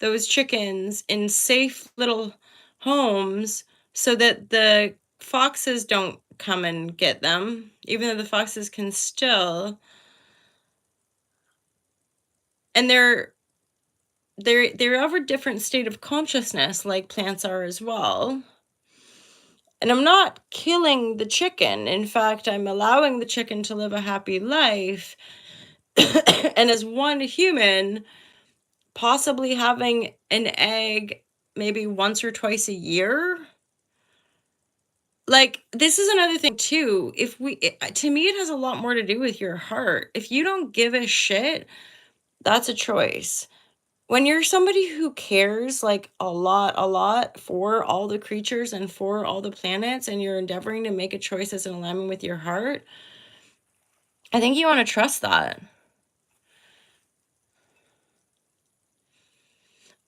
Speaker 1: those chickens in safe little homes so that the foxes don't come and get them, even though the foxes can still. And they're of a different state of consciousness, like plants are as well. And I'm not killing the chicken. In fact, I'm allowing the chicken to live a happy life. And as one human, possibly having an egg maybe once or twice a year, Like, this is another thing too. To me, it has a lot more to do with your heart. If you don't give a shit, that's a choice. When you're somebody who cares like a lot for all the creatures and for all the planets, and you're endeavoring to make a choice that's in alignment with your heart, I think you want to trust that.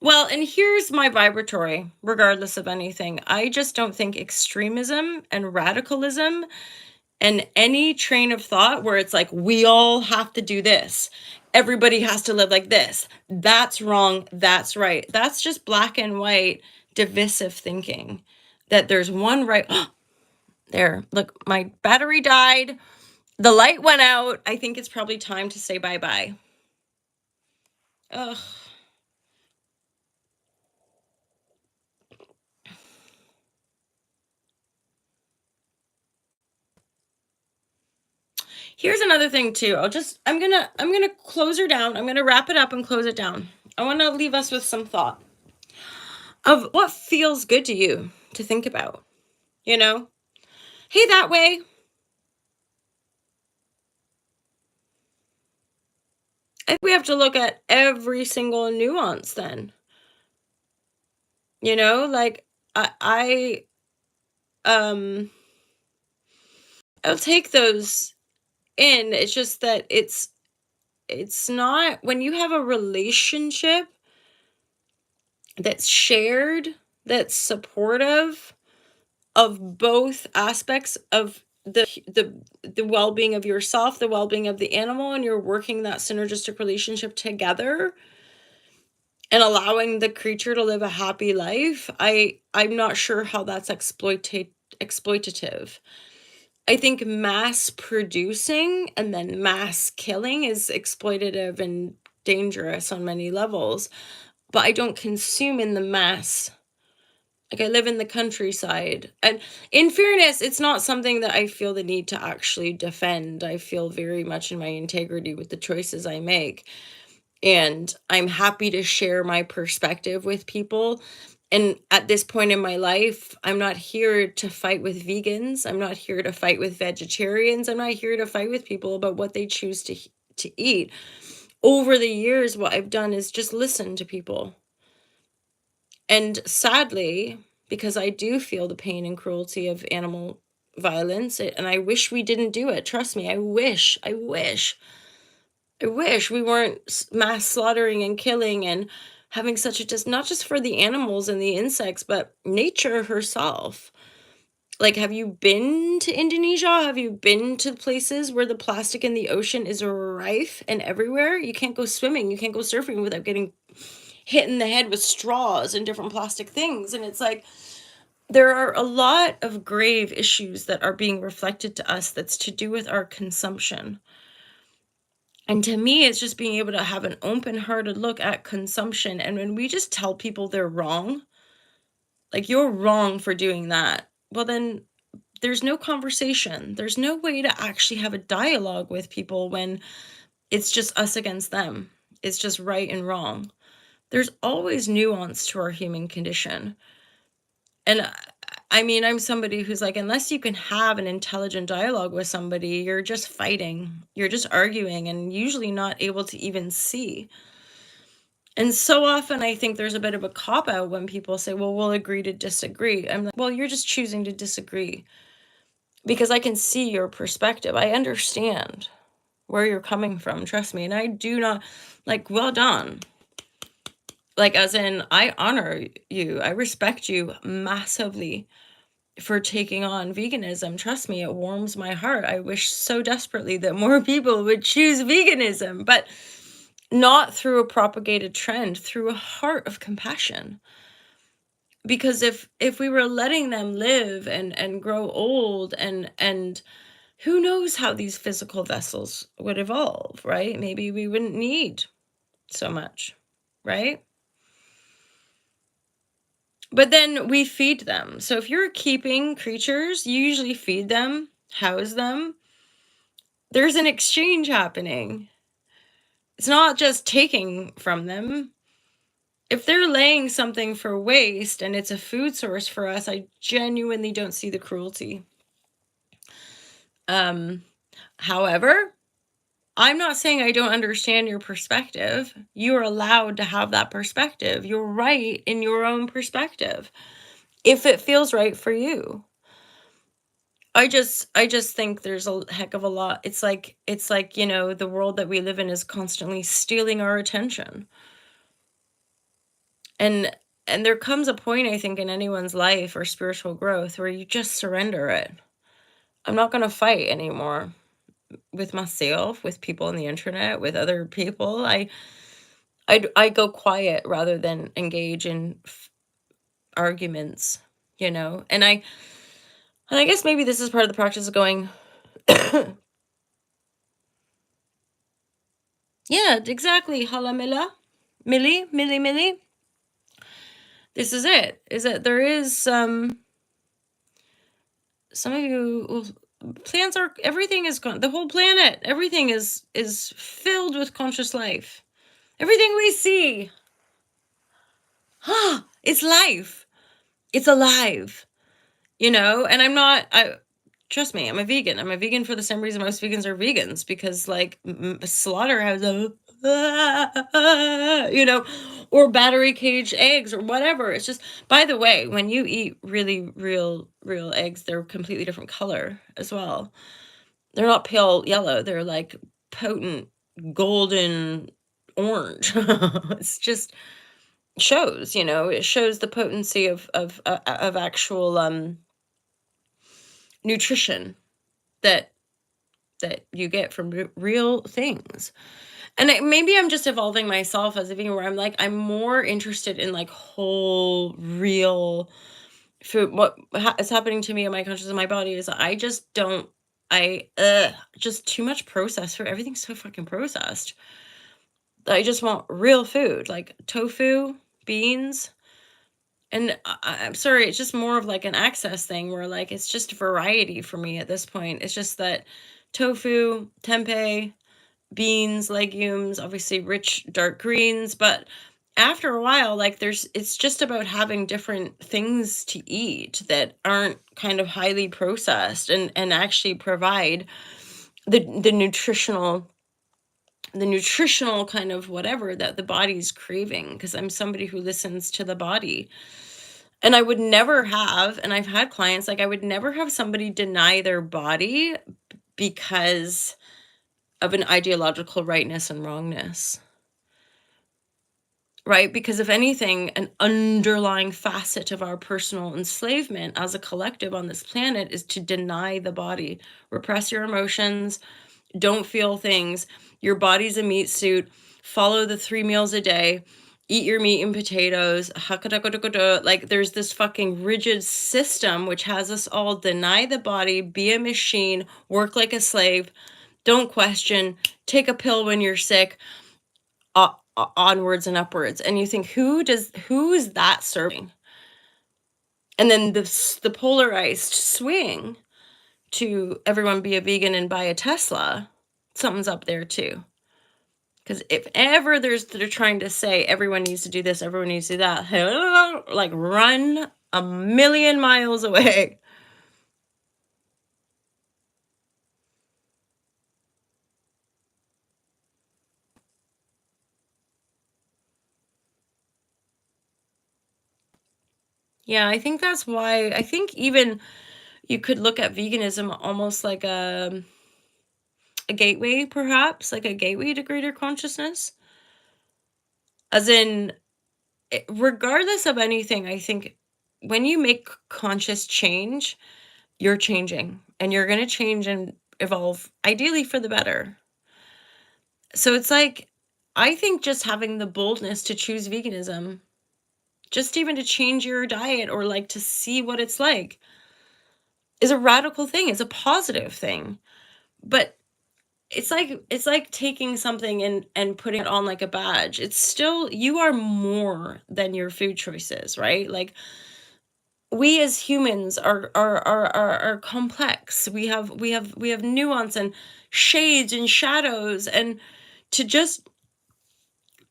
Speaker 1: Well, and here's my vibratory, regardless of anything. I just don't think extremism and radicalism and any train of thought where it's like, we all have to do this, everybody has to live like this, that's wrong, that's right. That's just black and white divisive thinking. That there's one right. There, look, my battery died. The light went out. I think it's probably time to say bye bye. Ugh. Here's another thing too. I'm gonna close her down. I'm gonna wrap it up and close it down. I want to leave us with some thought of what feels good to you to think about. You know, hey, that way. I think we have to look at every single nuance then. Like I I'll take those in. It's just that it's not when you have a relationship that's shared, that's supportive of both aspects of the well-being of yourself, the well-being of the animal, and you're working that synergistic relationship together and allowing the creature to live a happy life. I'm not sure how that's exploitative. I think mass producing and then mass killing is exploitative and dangerous on many levels, but I don't consume in the mass. Like, I live in the countryside, and in fairness, it's not something that I feel the need to actually defend. I feel very much in my integrity with the choices I make, and I'm happy to share my perspective with people. And at this point in my life, I'm not here to fight with vegans. I'm not here to fight with vegetarians. I'm not here to fight with people about what they choose to eat. Over the years, what I've done is just listen to people. And sadly, because I do feel the pain and cruelty of animal violence, and I wish we didn't do it. Trust me, I wish we weren't mass slaughtering and killing and having such a just not just for the animals and the insects, but nature herself. Like, have you been to Indonesia? Have you been to places where the plastic in the ocean is rife and everywhere? You can't go swimming, you can't go surfing without getting hit in the head with straws and different plastic things. And it's like, there are a lot of grave issues that are being reflected to us that's to do with our consumption. And to me, it's just being able to have an open-hearted look at consumption. And when we just tell people they're wrong, like, you're wrong for doing that, well, then there's no conversation. There's no way to actually have a dialogue with people when it's just us against them. It's just right and wrong. There's always nuance to our human condition. And I mean, I'm somebody who's like, unless you can have an intelligent dialogue with somebody, you're just fighting, you're just arguing, and usually not able to even see. And so often I think there's a bit of a cop out when people say, well, we'll agree to disagree. I'm like, well, you're just choosing to disagree because I can see your perspective. I understand where you're coming from, trust me. And I do not, like, well done. Like, as in, I honor you, I respect you massively for taking on veganism. Trust me, it warms my heart. I wish so desperately that more people would choose veganism, but not through a propagated trend, through a heart of compassion. Because if we were letting them live and grow old, and who knows how these physical vessels would evolve, right? Maybe we wouldn't need so much, right? But then we feed them. So if you're keeping creatures, you usually feed them, house them. There's an exchange happening. It's not just taking from them. if they're laying something for waste and it's a food source for us, I genuinely don't see the cruelty. Um, However, I'm not saying I don't understand your perspective. You are allowed to have that perspective. You're right in your own perspective, if it feels right for you. I just think there's a heck of a lot. It's like, the world that we live in is constantly stealing our attention. And and there comes a point, I think, in anyone's life or spiritual growth where you just surrender it. I'm not going to fight anymore with myself, with people on the internet, with other people. I go quiet rather than engage in arguments, and I guess maybe this is part of the practice of going, yeah, exactly, halamila, milli. This is it. Is that there is some of you plants are everything is gone. The whole planet, everything is filled with conscious life. Everything we see, it's life. It's alive. And I trust me, I'm a vegan. I'm a vegan for the same reason most vegans are vegans, because like slaughterhouse, or battery cage eggs or whatever. It's just, by the way, when you eat really real eggs, they're a completely different color as well. They're not pale yellow, they're like potent golden orange. It's just it shows the potency of actual nutrition that you get from real things. And maybe I'm just evolving myself as a vegan, where I'm more interested in like whole real food. What is happening to me in my consciousness, in my body, is I just don't, just too much processed for everything's so fucking processed. I just want real food, like tofu, beans. And I'm sorry, it's just more of like an access thing, where like it's just variety for me at this point. It's just that tofu, tempeh, beans, legumes, obviously rich dark greens, but after a while, like it's just about having different things to eat that aren't kind of highly processed, and actually provide the nutritional kind of whatever that the body's craving, because I'm somebody who listens to the body. And I would never have, and I've had clients, like I would never have somebody deny their body because of an ideological rightness and wrongness. Right? Because if anything, an underlying facet of our personal enslavement as a collective on this planet is to deny the body, repress your emotions, don't feel things. Your body's a meat suit. Follow the 3 meals a day. Eat your meat and potatoes. Like there's this fucking rigid system which has us all deny the body, be a machine, work like a slave, don't question, take a pill when you're sick, onwards and upwards. And you think, who is that serving? And then the polarized swing to everyone be a vegan and buy a Tesla, something's up there too. Because if ever they're trying to say everyone needs to do this, everyone needs to do that, like run a million miles away. Yeah, I think that's why I think even you could look at veganism almost like a gateway, perhaps, like a gateway to greater consciousness. As in, regardless of anything, I think when you make conscious change, you're changing, and you're going to change and evolve, ideally for the better. So it's like, I think just having the boldness to choose veganism, just even to change your diet or like to see what it's like, is a radical thing. It's a positive thing. But it's like taking something and putting it on like a badge. It's still, you are more than your food choices, right? Like, we as humans are complex. We have nuance and shades and shadows, and to just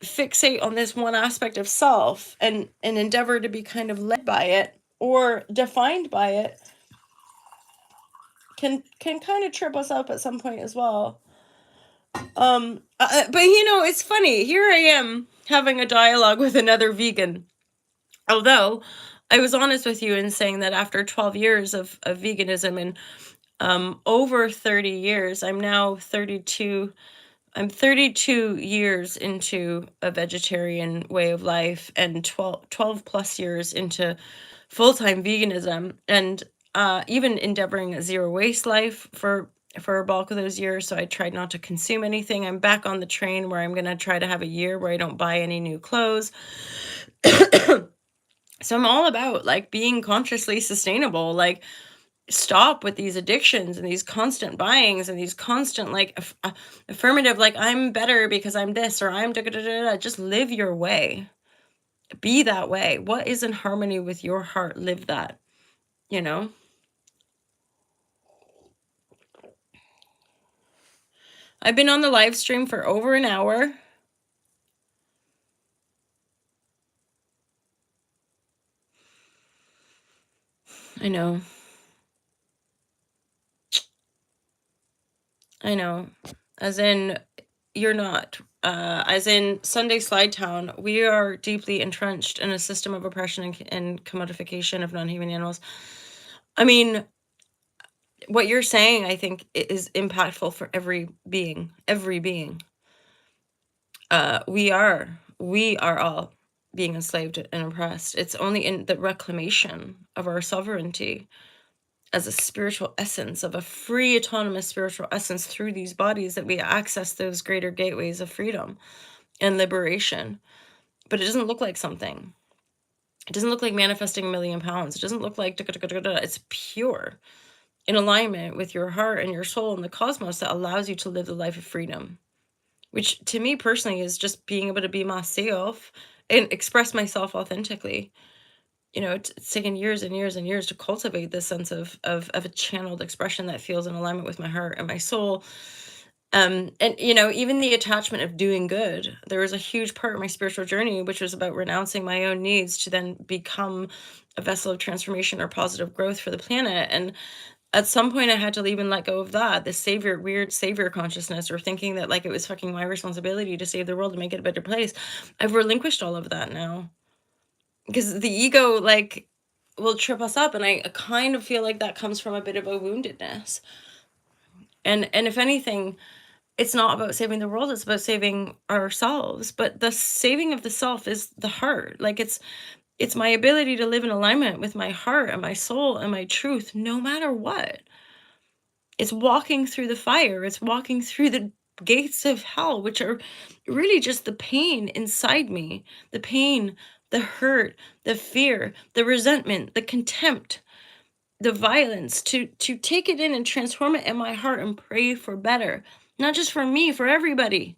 Speaker 1: fixate on this one aspect of self and endeavor to be kind of led by it or defined by it can kind of trip us up at some point as well. But it's funny. Here I am having a dialogue with another vegan. Although I was honest with you in saying that after 12 years of veganism and over 30 years, I'm now 32. I'm 32 years into a vegetarian way of life and 12 plus years into full-time veganism, and even endeavoring a zero waste life for a bulk of those years. So I tried not to consume anything. I'm back on the train where I'm going to try to have a year where I don't buy any new clothes. So I'm all about like being consciously sustainable, like stop with these addictions and these constant buyings and these constant like affirmative, like I'm better because I'm this or I'm da, da, da, da. Just live your way. Be that way. What is in harmony with your heart? Live that, you know? I've been on the live stream for over an hour. I know. I know. As in, you're not. As in Sunday Slide Town, we are deeply entrenched in a system of oppression and commodification of non-human animals. I mean, what you're saying, I think, is impactful for every being. Every being. We are all being enslaved and oppressed. It's only in the reclamation of our sovereignty as a spiritual essence, of a free, autonomous spiritual essence through these bodies, that we access those greater gateways of freedom and liberation. But it doesn't look like something. It doesn't look like manifesting £1,000,000. It doesn't look like it's pure, in alignment with your heart and your soul and the cosmos, that allows you to live the life of freedom, which to me personally is just being able to be myself and express myself authentically. It's taken years and years and years to cultivate this sense of a channeled expression that feels in alignment with my heart and my soul. And even the attachment of doing good, there was a huge part of my spiritual journey which was about renouncing my own needs to then become a vessel of transformation or positive growth for the planet. And at some point I had to leave and let go of that, this weird savior consciousness, or thinking that like it was fucking my responsibility to save the world and make it a better place. I've relinquished all of that now, because the ego like will trip us up, and I kind of feel like that comes from a bit of a woundedness. And if anything, it's not about saving the world, it's about saving ourselves. But the saving of the self is the heart. Like it's my ability to live in alignment with my heart and my soul and my truth, no matter what. It's walking through the fire. It's walking through the gates of hell, which are really just the pain inside me, the pain, the hurt, the fear, the resentment, the contempt, the violence, to take it in and transform it in my heart and pray for better, not just for me, for everybody.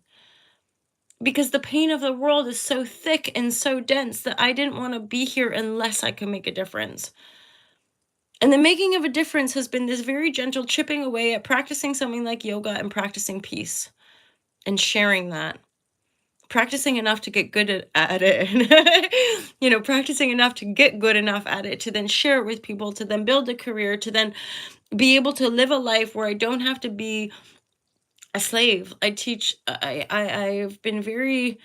Speaker 1: Because the pain of the world is so thick and so dense that I didn't want to be here unless I could make a difference. And the making of a difference has been this very gentle chipping away at practicing something like yoga and practicing peace and sharing that. Practicing enough to get good at it. Practicing enough to get good enough at it to then share it with people, to then build a career, to then be able to live a life where I don't have to be a slave. I've been very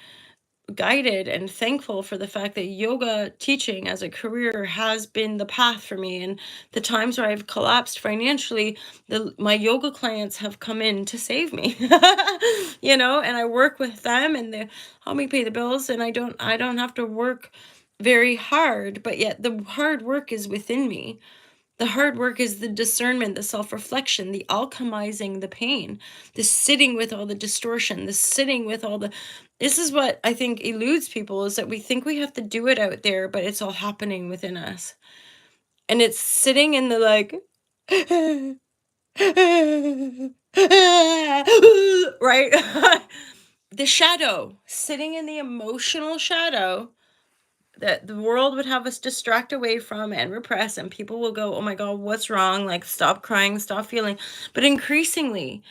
Speaker 1: guided and thankful for the fact that yoga teaching as a career has been the path for me. And the times where I've collapsed financially, my yoga clients have come in to save me. And I work with them and they help me pay the bills, and I don't have to work very hard, but yet the hard work is within me. The hard work is the discernment, the self-reflection, the alchemizing the pain, the sitting with all the distortion, the sitting with all the... This is what I think eludes people, is that we think we have to do it out there, but it's all happening within us. And it's sitting in the like... right? The shadow, sitting in the emotional shadow that the world would have us distract away from and repress, and people will go, oh my God, what's wrong? Like, stop crying, stop feeling. But increasingly,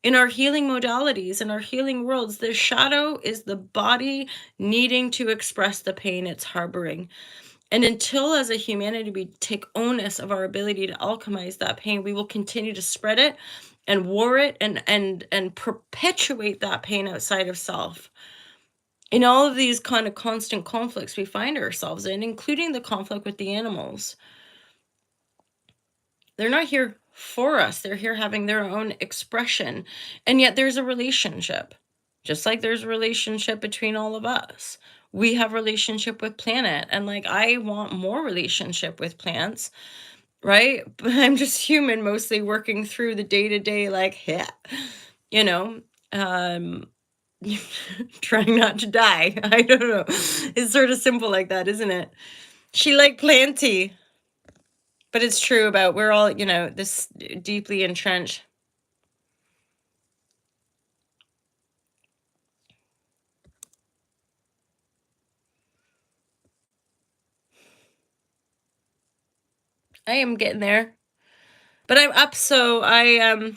Speaker 1: In our healing modalities, in our healing worlds, the shadow is the body needing to express the pain it's harboring. And until as a humanity we take onus of our ability to alchemize that pain, we will continue to spread it and war it and perpetuate that pain outside of self. In all of these kind of constant conflicts we find ourselves in, including the conflict with the animals, they're not here for us. They're here having their own expression. And yet there's a relationship, just like there's a relationship between all of us. We have relationship with planet, and like I want more relationship with plants, right? But I'm just human, mostly working through the day-to-day, like, yeah, you know, um trying not to die. I don't know. It's sort of simple like that, isn't it? She like planty. But it's true about we're all, this deeply entrenched. I am getting there. But I'm up, so I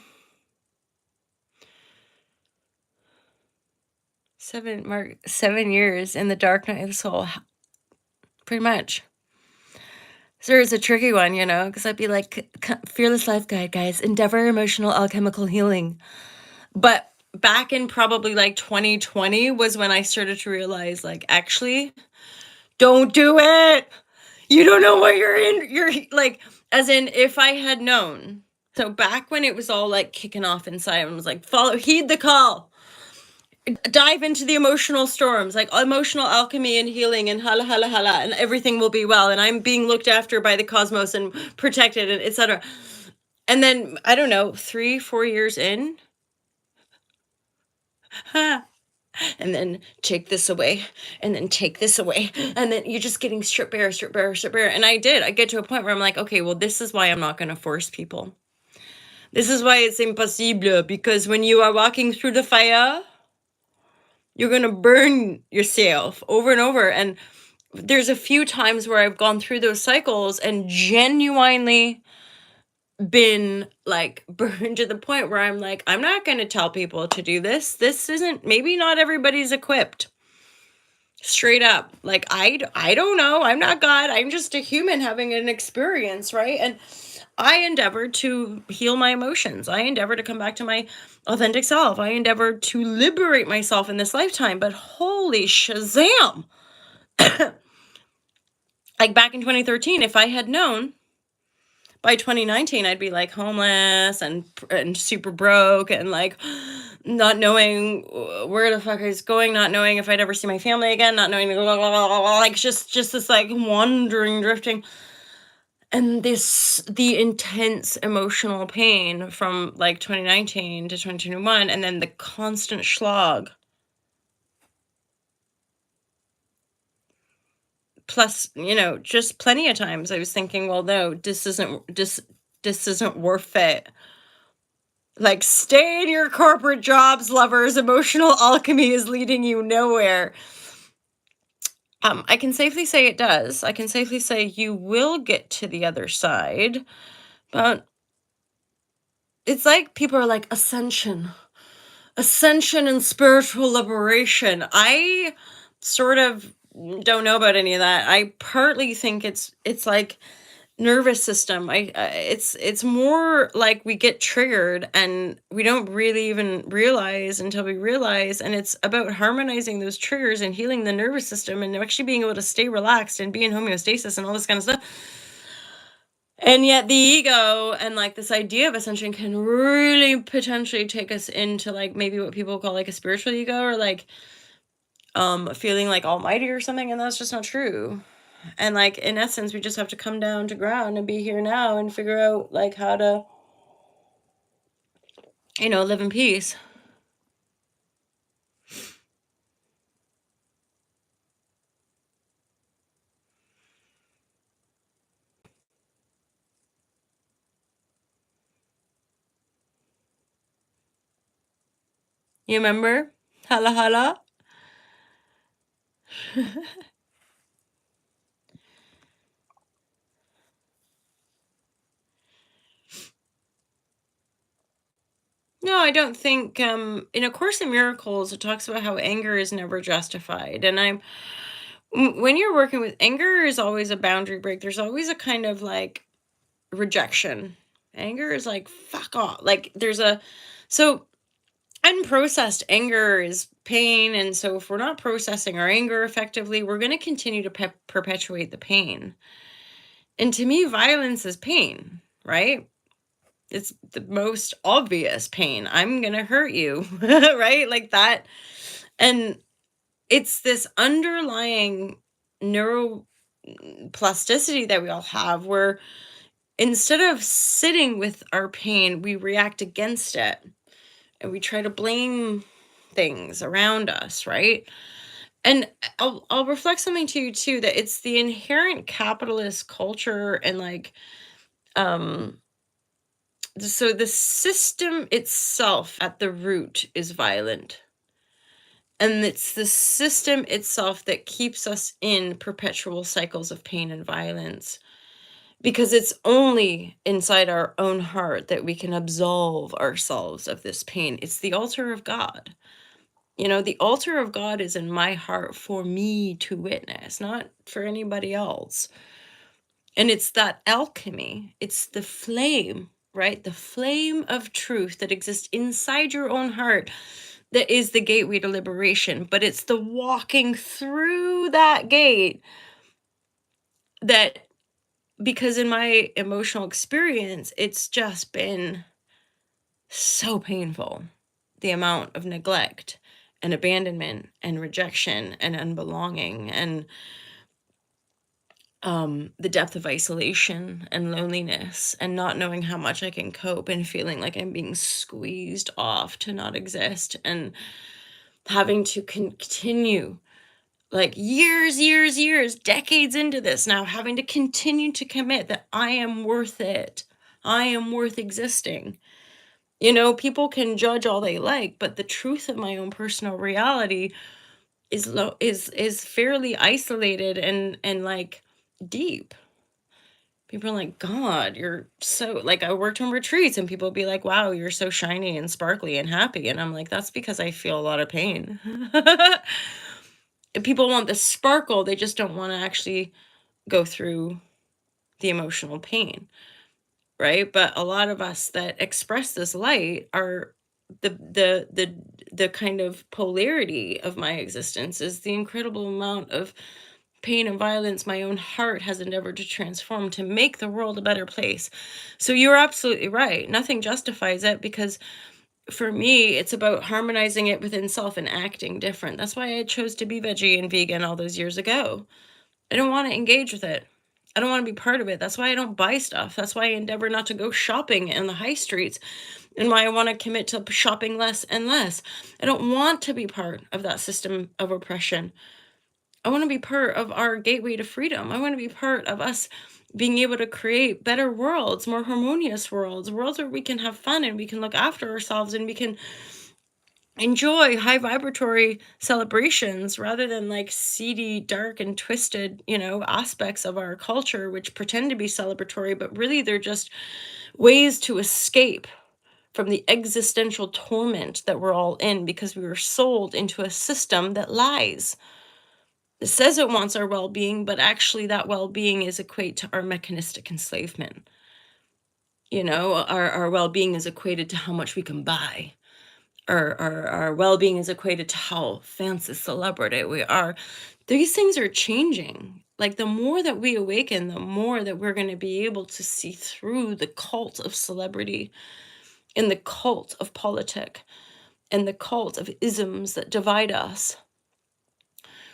Speaker 1: 7 years in the dark night of the soul, pretty much. So it's a tricky one, because I'd be like, fearless life guide, guys, endeavor emotional alchemical healing. But back in probably like 2020 was when I started to realize, like, actually, don't do it. You don't know what you're in. You're like, as in, if I had known. So back when it was all like kicking off inside, and was like, heed the call. Dive into the emotional storms, like emotional alchemy and healing and hala hala hala, and everything will be well. And I'm being looked after by the cosmos and protected and etc. And then I don't know, 3-4 years in, and then take this away, and then take this away, and then you're just getting strip bare, strip bare, strip bare. And I get to a point where I'm like, okay, well, this is why I'm not going to force people. This is why it's impossible, because when you are walking through the fire, you're going to burn yourself over and over. And there's a few times where I've gone through those cycles and genuinely been like burned to the point where I'm like, I'm not going to tell people to do this. This isn't, maybe not everybody's equipped. Straight up. Like, I don't know. I'm not God. I'm just a human having an experience, right? And I endeavor to heal my emotions. I endeavor to come back to my authentic self. I endeavor to liberate myself in this lifetime. But holy shazam. Like back in 2013, if I had known, by 2019, I'd be like homeless and super broke and like not knowing where the fuck I was going, not knowing if I'd ever see my family again, not knowing, like just this like wandering, drifting. And the intense emotional pain from like 2019 to 2021, and then the constant slog. Plus, just plenty of times I was thinking, well, no, this isn't worth it. Like, stay in your corporate jobs, lovers. Emotional alchemy is leading you nowhere. I can safely say it does. I can safely say you will get to the other side, but it's like people are like ascension and spiritual liberation. I sort of don't know about any of that. I partly think it's like nervous system. It's more like we get triggered and we don't really even realize until we realize, and it's about harmonizing those triggers and healing the nervous system and actually being able to stay relaxed and be in homeostasis and all this kind of stuff. And yet the ego and like this idea of ascension can really potentially take us into like maybe what people call like a spiritual ego, or like feeling like almighty or something, and that's just not true. And like in essence, we just have to come down to ground and be here now and figure out like how to live in peace. You remember? Hala hala. No, I don't think, in A Course in Miracles, it talks about how anger is never justified. And when you're working with anger is always a boundary break. There's always a kind of like rejection. Anger is like, fuck off. Like so unprocessed anger is pain. And so if we're not processing our anger effectively, we're going to continue to perpetuate the pain. And to me, violence is pain, right? It's the most obvious pain. I'm going to hurt you, right? Like that. And it's this underlying neuroplasticity that we all have where instead of sitting with our pain, we react against it and we try to blame things around us, right? And I'll reflect something to you too, that it's the inherent capitalist culture and like so the system itself at the root is violent. And it's the system itself that keeps us in perpetual cycles of pain and violence. Because it's only inside our own heart that we can absolve ourselves of this pain. It's the altar of God. You know, the altar of God is in my heart for me to witness, not for anybody else. And it's that alchemy, it's the flame, right? The flame of truth that exists inside your own heart that is the gateway to liberation. But it's the walking through that gate that, because in my emotional experience, it's just been so painful. The amount of neglect and abandonment and rejection and unbelonging and the depth of isolation and loneliness and not knowing how much I can cope and feeling like I'm being squeezed off to not exist and having to continue like years, decades into this now, having to continue to commit that I am worth it. I am worth existing. You know, people can judge all they like, but the truth of my own personal reality is fairly isolated and like deep. People are like, God, you're so like I worked on retreats and people be like, wow, you're so shiny and sparkly and happy. And I'm like, that's because I feel a lot of pain. And people want the sparkle, they just don't want to actually go through the emotional pain, right? But a lot of us that express this light are the kind of polarity of my existence is the incredible amount of pain and violence my own heart has endeavored to transform to make the world a better place. So you're absolutely right. Nothing justifies it because for me, it's about harmonizing it within self and acting different. That's why I chose to be veggie and vegan all those years ago. I don't want to engage with it. I don't want to be part of it. That's why I don't buy stuff. That's why I endeavor not to go shopping in the high streets and why I want to commit to shopping less and less. I don't want to be part of that system of oppression. I want to be part of our gateway to freedom. I want to be part of us being able to create better worlds, more harmonious worlds, worlds where we can have fun and we can look after ourselves and we can enjoy high vibratory celebrations rather than like seedy, dark, and twisted, aspects of our culture which pretend to be celebratory, but really they're just ways to escape from the existential torment that we're all in because we were sold into a system that lies. It says it wants our well-being, but actually that well-being is equate to our mechanistic enslavement. Our well-being is equated to how much we can buy. Our well-being is equated to how fancy celebrity we are. These things are changing. Like the more that we awaken, the more that we're going to be able to see through the cult of celebrity and the cult of politic and the cult of isms that divide us.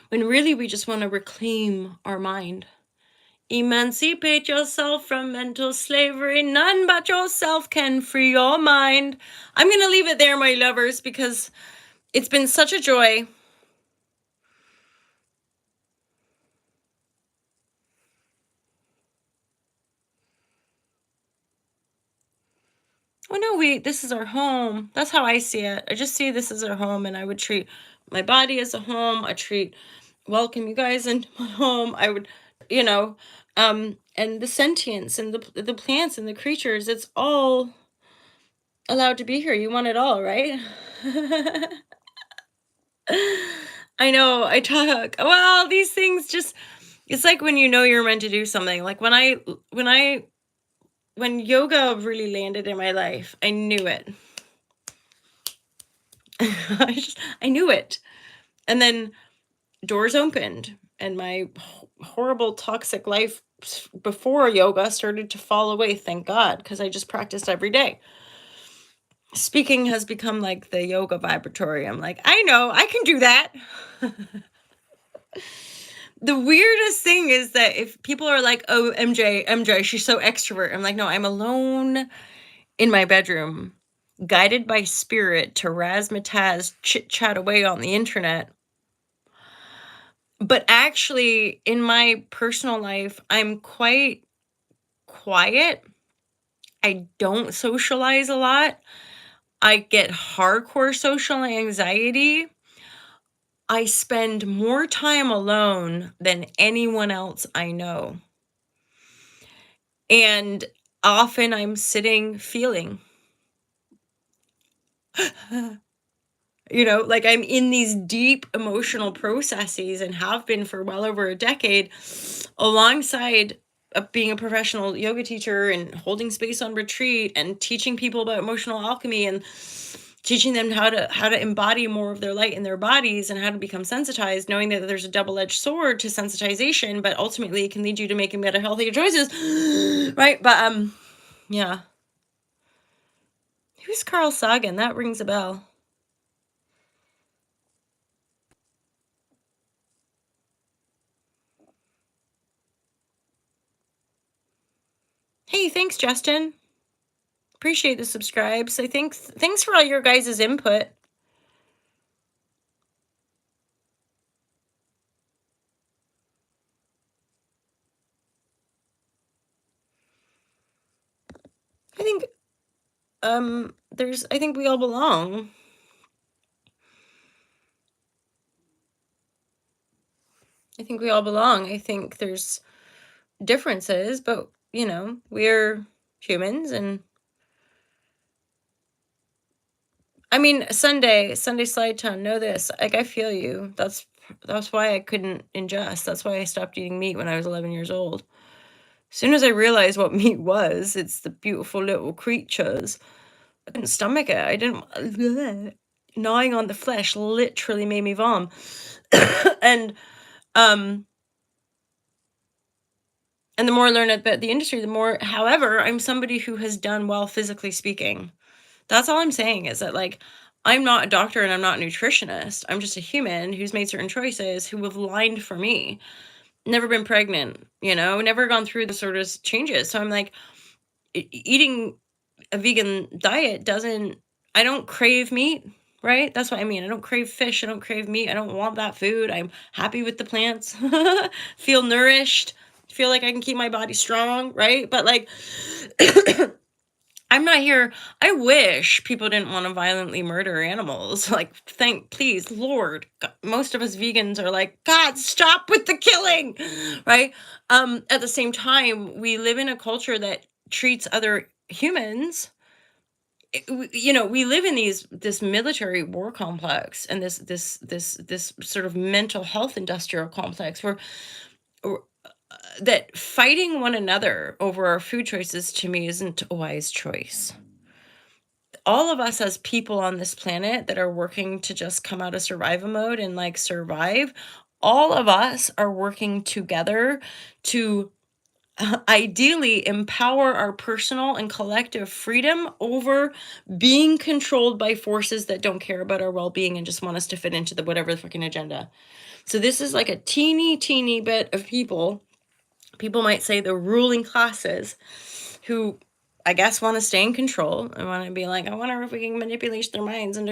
Speaker 1: When really we just want to reclaim our mind. Emancipate yourself from mental slavery. None but yourself can free your mind. I'm going to leave it there, my lovers, because it's been such a joy. Oh no, this is our home. That's how I see it. I just see this as our home, and I would treat my body as a home. I welcome you guys into my home. I would, and the sentience and the plants and the creatures, it's all allowed to be here. You want it all, right? I know. I talk. Well, these things just, it's like when you know you're meant to do something. Like when I when yoga really landed in my life, I knew it. I knew it. And then doors opened and my horrible toxic life before yoga started to fall away, thank God, because I just practiced every day. Speaking has become like the yoga vibratory. I'm like, I know, I can do that. The weirdest thing is that if people are like, oh, MJ, she's so extrovert. I'm like, no, I'm alone in my bedroom, guided by spirit to razzmatazz chit chat away on the internet. But actually, in my personal life, I'm quite quiet. I don't socialize a lot. I get hardcore social anxiety. I spend more time alone than anyone else I know. And often I'm sitting feeling. Like I'm in these deep emotional processes and have been for well over a decade, alongside being a professional yoga teacher and holding space on retreat and teaching people about emotional alchemy and teaching them how to embody more of their light in their bodies and how to become sensitized, knowing that there's a double-edged sword to sensitization, but ultimately it can lead you to making better, healthier choices. Right. But yeah. Who's Carl Sagan? That rings a bell. Hey, thanks, Justin. Appreciate the subscribes. I think thanks for all your guys' input. I think I think we all belong. I think we all belong. I think there's differences, but we're humans. And I mean, Sunday slide tone, know this. Like, I feel you. That's why I couldn't ingest. That's why I stopped eating meat when I was 11 years old. As soon as I realized what meat was, it's the beautiful little creatures. I couldn't stomach it. I didn't. Gnawing on the flesh literally made me vom. and um and the more I learn about the industry, the more, however, I'm somebody who has done well physically speaking. That's all I'm saying, is that, like, I'm not a doctor and I'm not a nutritionist. I'm just a human who's made certain choices, who have aligned for me. Never been pregnant, never gone through the sort of changes. So I'm like, eating a vegan diet I don't crave meat, right? That's what I mean. I don't crave fish. I don't crave meat. I don't want that food. I'm happy with the plants, feel nourished, feel like I can keep my body strong, right? But like, I'm not here. I wish people didn't want to violently murder animals. Like, please, Lord, most of us vegans are like, God, stop with the killing, right? At the same time, we live in a culture that treats other humans. We live in this military war complex and this sort of mental health industrial complex where that fighting one another over our food choices, to me, isn't a wise choice. All of us as people on this planet that are working to just come out of survival mode and like survive, all of us are working together to ideally empower our personal and collective freedom over being controlled by forces that don't care about our well-being and just want us to fit into the whatever the fucking agenda. So this is like a teeny bit of people might say the ruling classes, who I guess want to stay in control and want to be like, I wonder if we can manipulate their minds and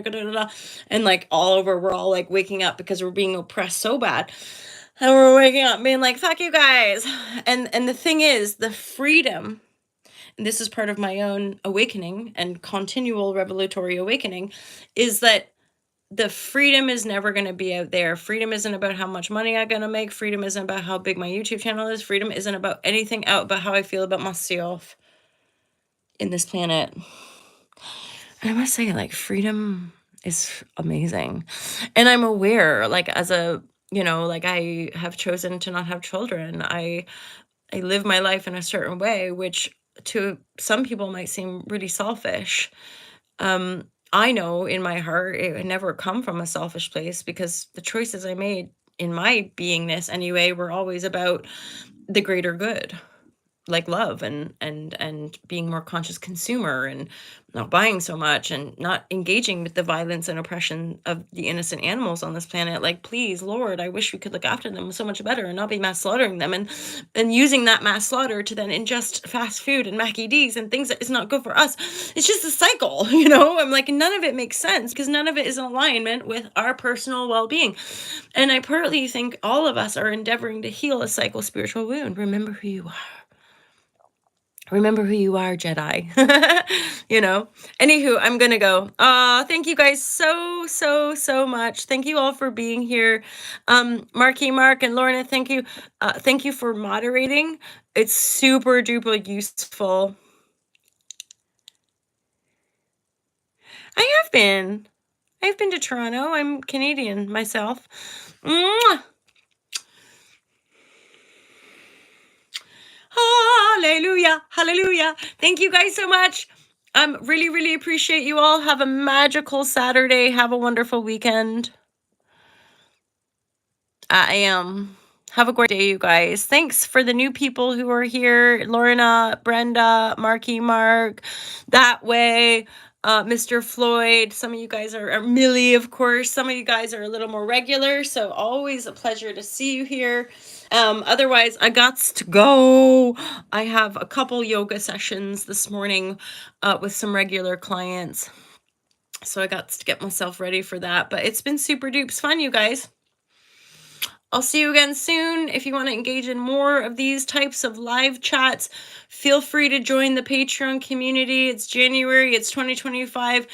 Speaker 1: and like all over, we're all like waking up because we're being oppressed so bad. And we're waking up being like, fuck you guys. And the thing is, the freedom, and this is part of my own awakening and continual revelatory awakening, is that the freedom is never going to be out there. Freedom isn't about how much money I'm going to make. Freedom isn't about how big my YouTube channel is. Freedom isn't about anything out but how I feel about myself in this planet. And I must say, like, freedom is amazing. And I'm aware, like, as a, like, I have chosen to not have children. I live my life in a certain way, which to some people might seem really selfish. I know in my heart it would never come from a selfish place, because the choices I made in my beingness anyway were always about the greater good, like love and being more conscious consumer, and not buying so much, and not engaging with the violence and oppression of the innocent animals on this planet. Like, please, Lord, I wish we could look after them so much better and not be mass slaughtering them, and using that mass slaughter to then ingest fast food and Mackie D's and things that is not good for us. It's just a cycle. I'm like, none of it makes sense, because none of it is in alignment with our personal well-being. And I partly think all of us are endeavoring to heal a psycho spiritual wound. Remember who you are. Remember who you are, Jedi. Anywho, I'm gonna go. Thank you guys so much. Thank you all for being here. Marky Mark and Lorna, thank you. Thank you for moderating. It's super duper useful. I've been to Toronto. I'm Canadian myself. Mwah! Hallelujah. Hallelujah. Thank you guys so much. Really, really appreciate you all. Have a magical Saturday. Have a wonderful weekend. I am. Have a great day, you guys. Thanks for the new people who are here. Lorna, Brenda, Marky Mark, That Way, Mr. Floyd. Some of you guys are Millie, of course. Some of you guys are a little more regular. So always a pleasure to see you here. Otherwise, I got to go. I have a couple yoga sessions this morning with some regular clients. So I got to get myself ready for that. But it's been super dupes fun, you guys. I'll see you again soon. If you want to engage in more of these types of live chats, feel free to join the Patreon community. It's January, it's 2025.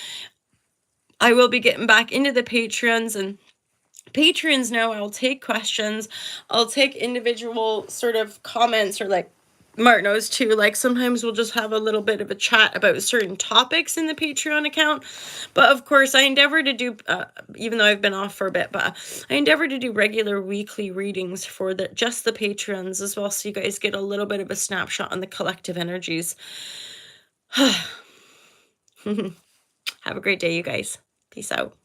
Speaker 1: I will be getting back into the Patreons, and Patrons know I'll take questions. I'll take individual sort of comments, or like Mark knows too, like sometimes we'll just have a little bit of a chat about certain topics in the Patreon account. But of course I endeavor to do, even though I've been off for a bit, but I endeavor to do regular weekly readings for just the patrons as well, so you guys get a little bit of a snapshot on the collective energies. Have a great day, you guys. Peace out.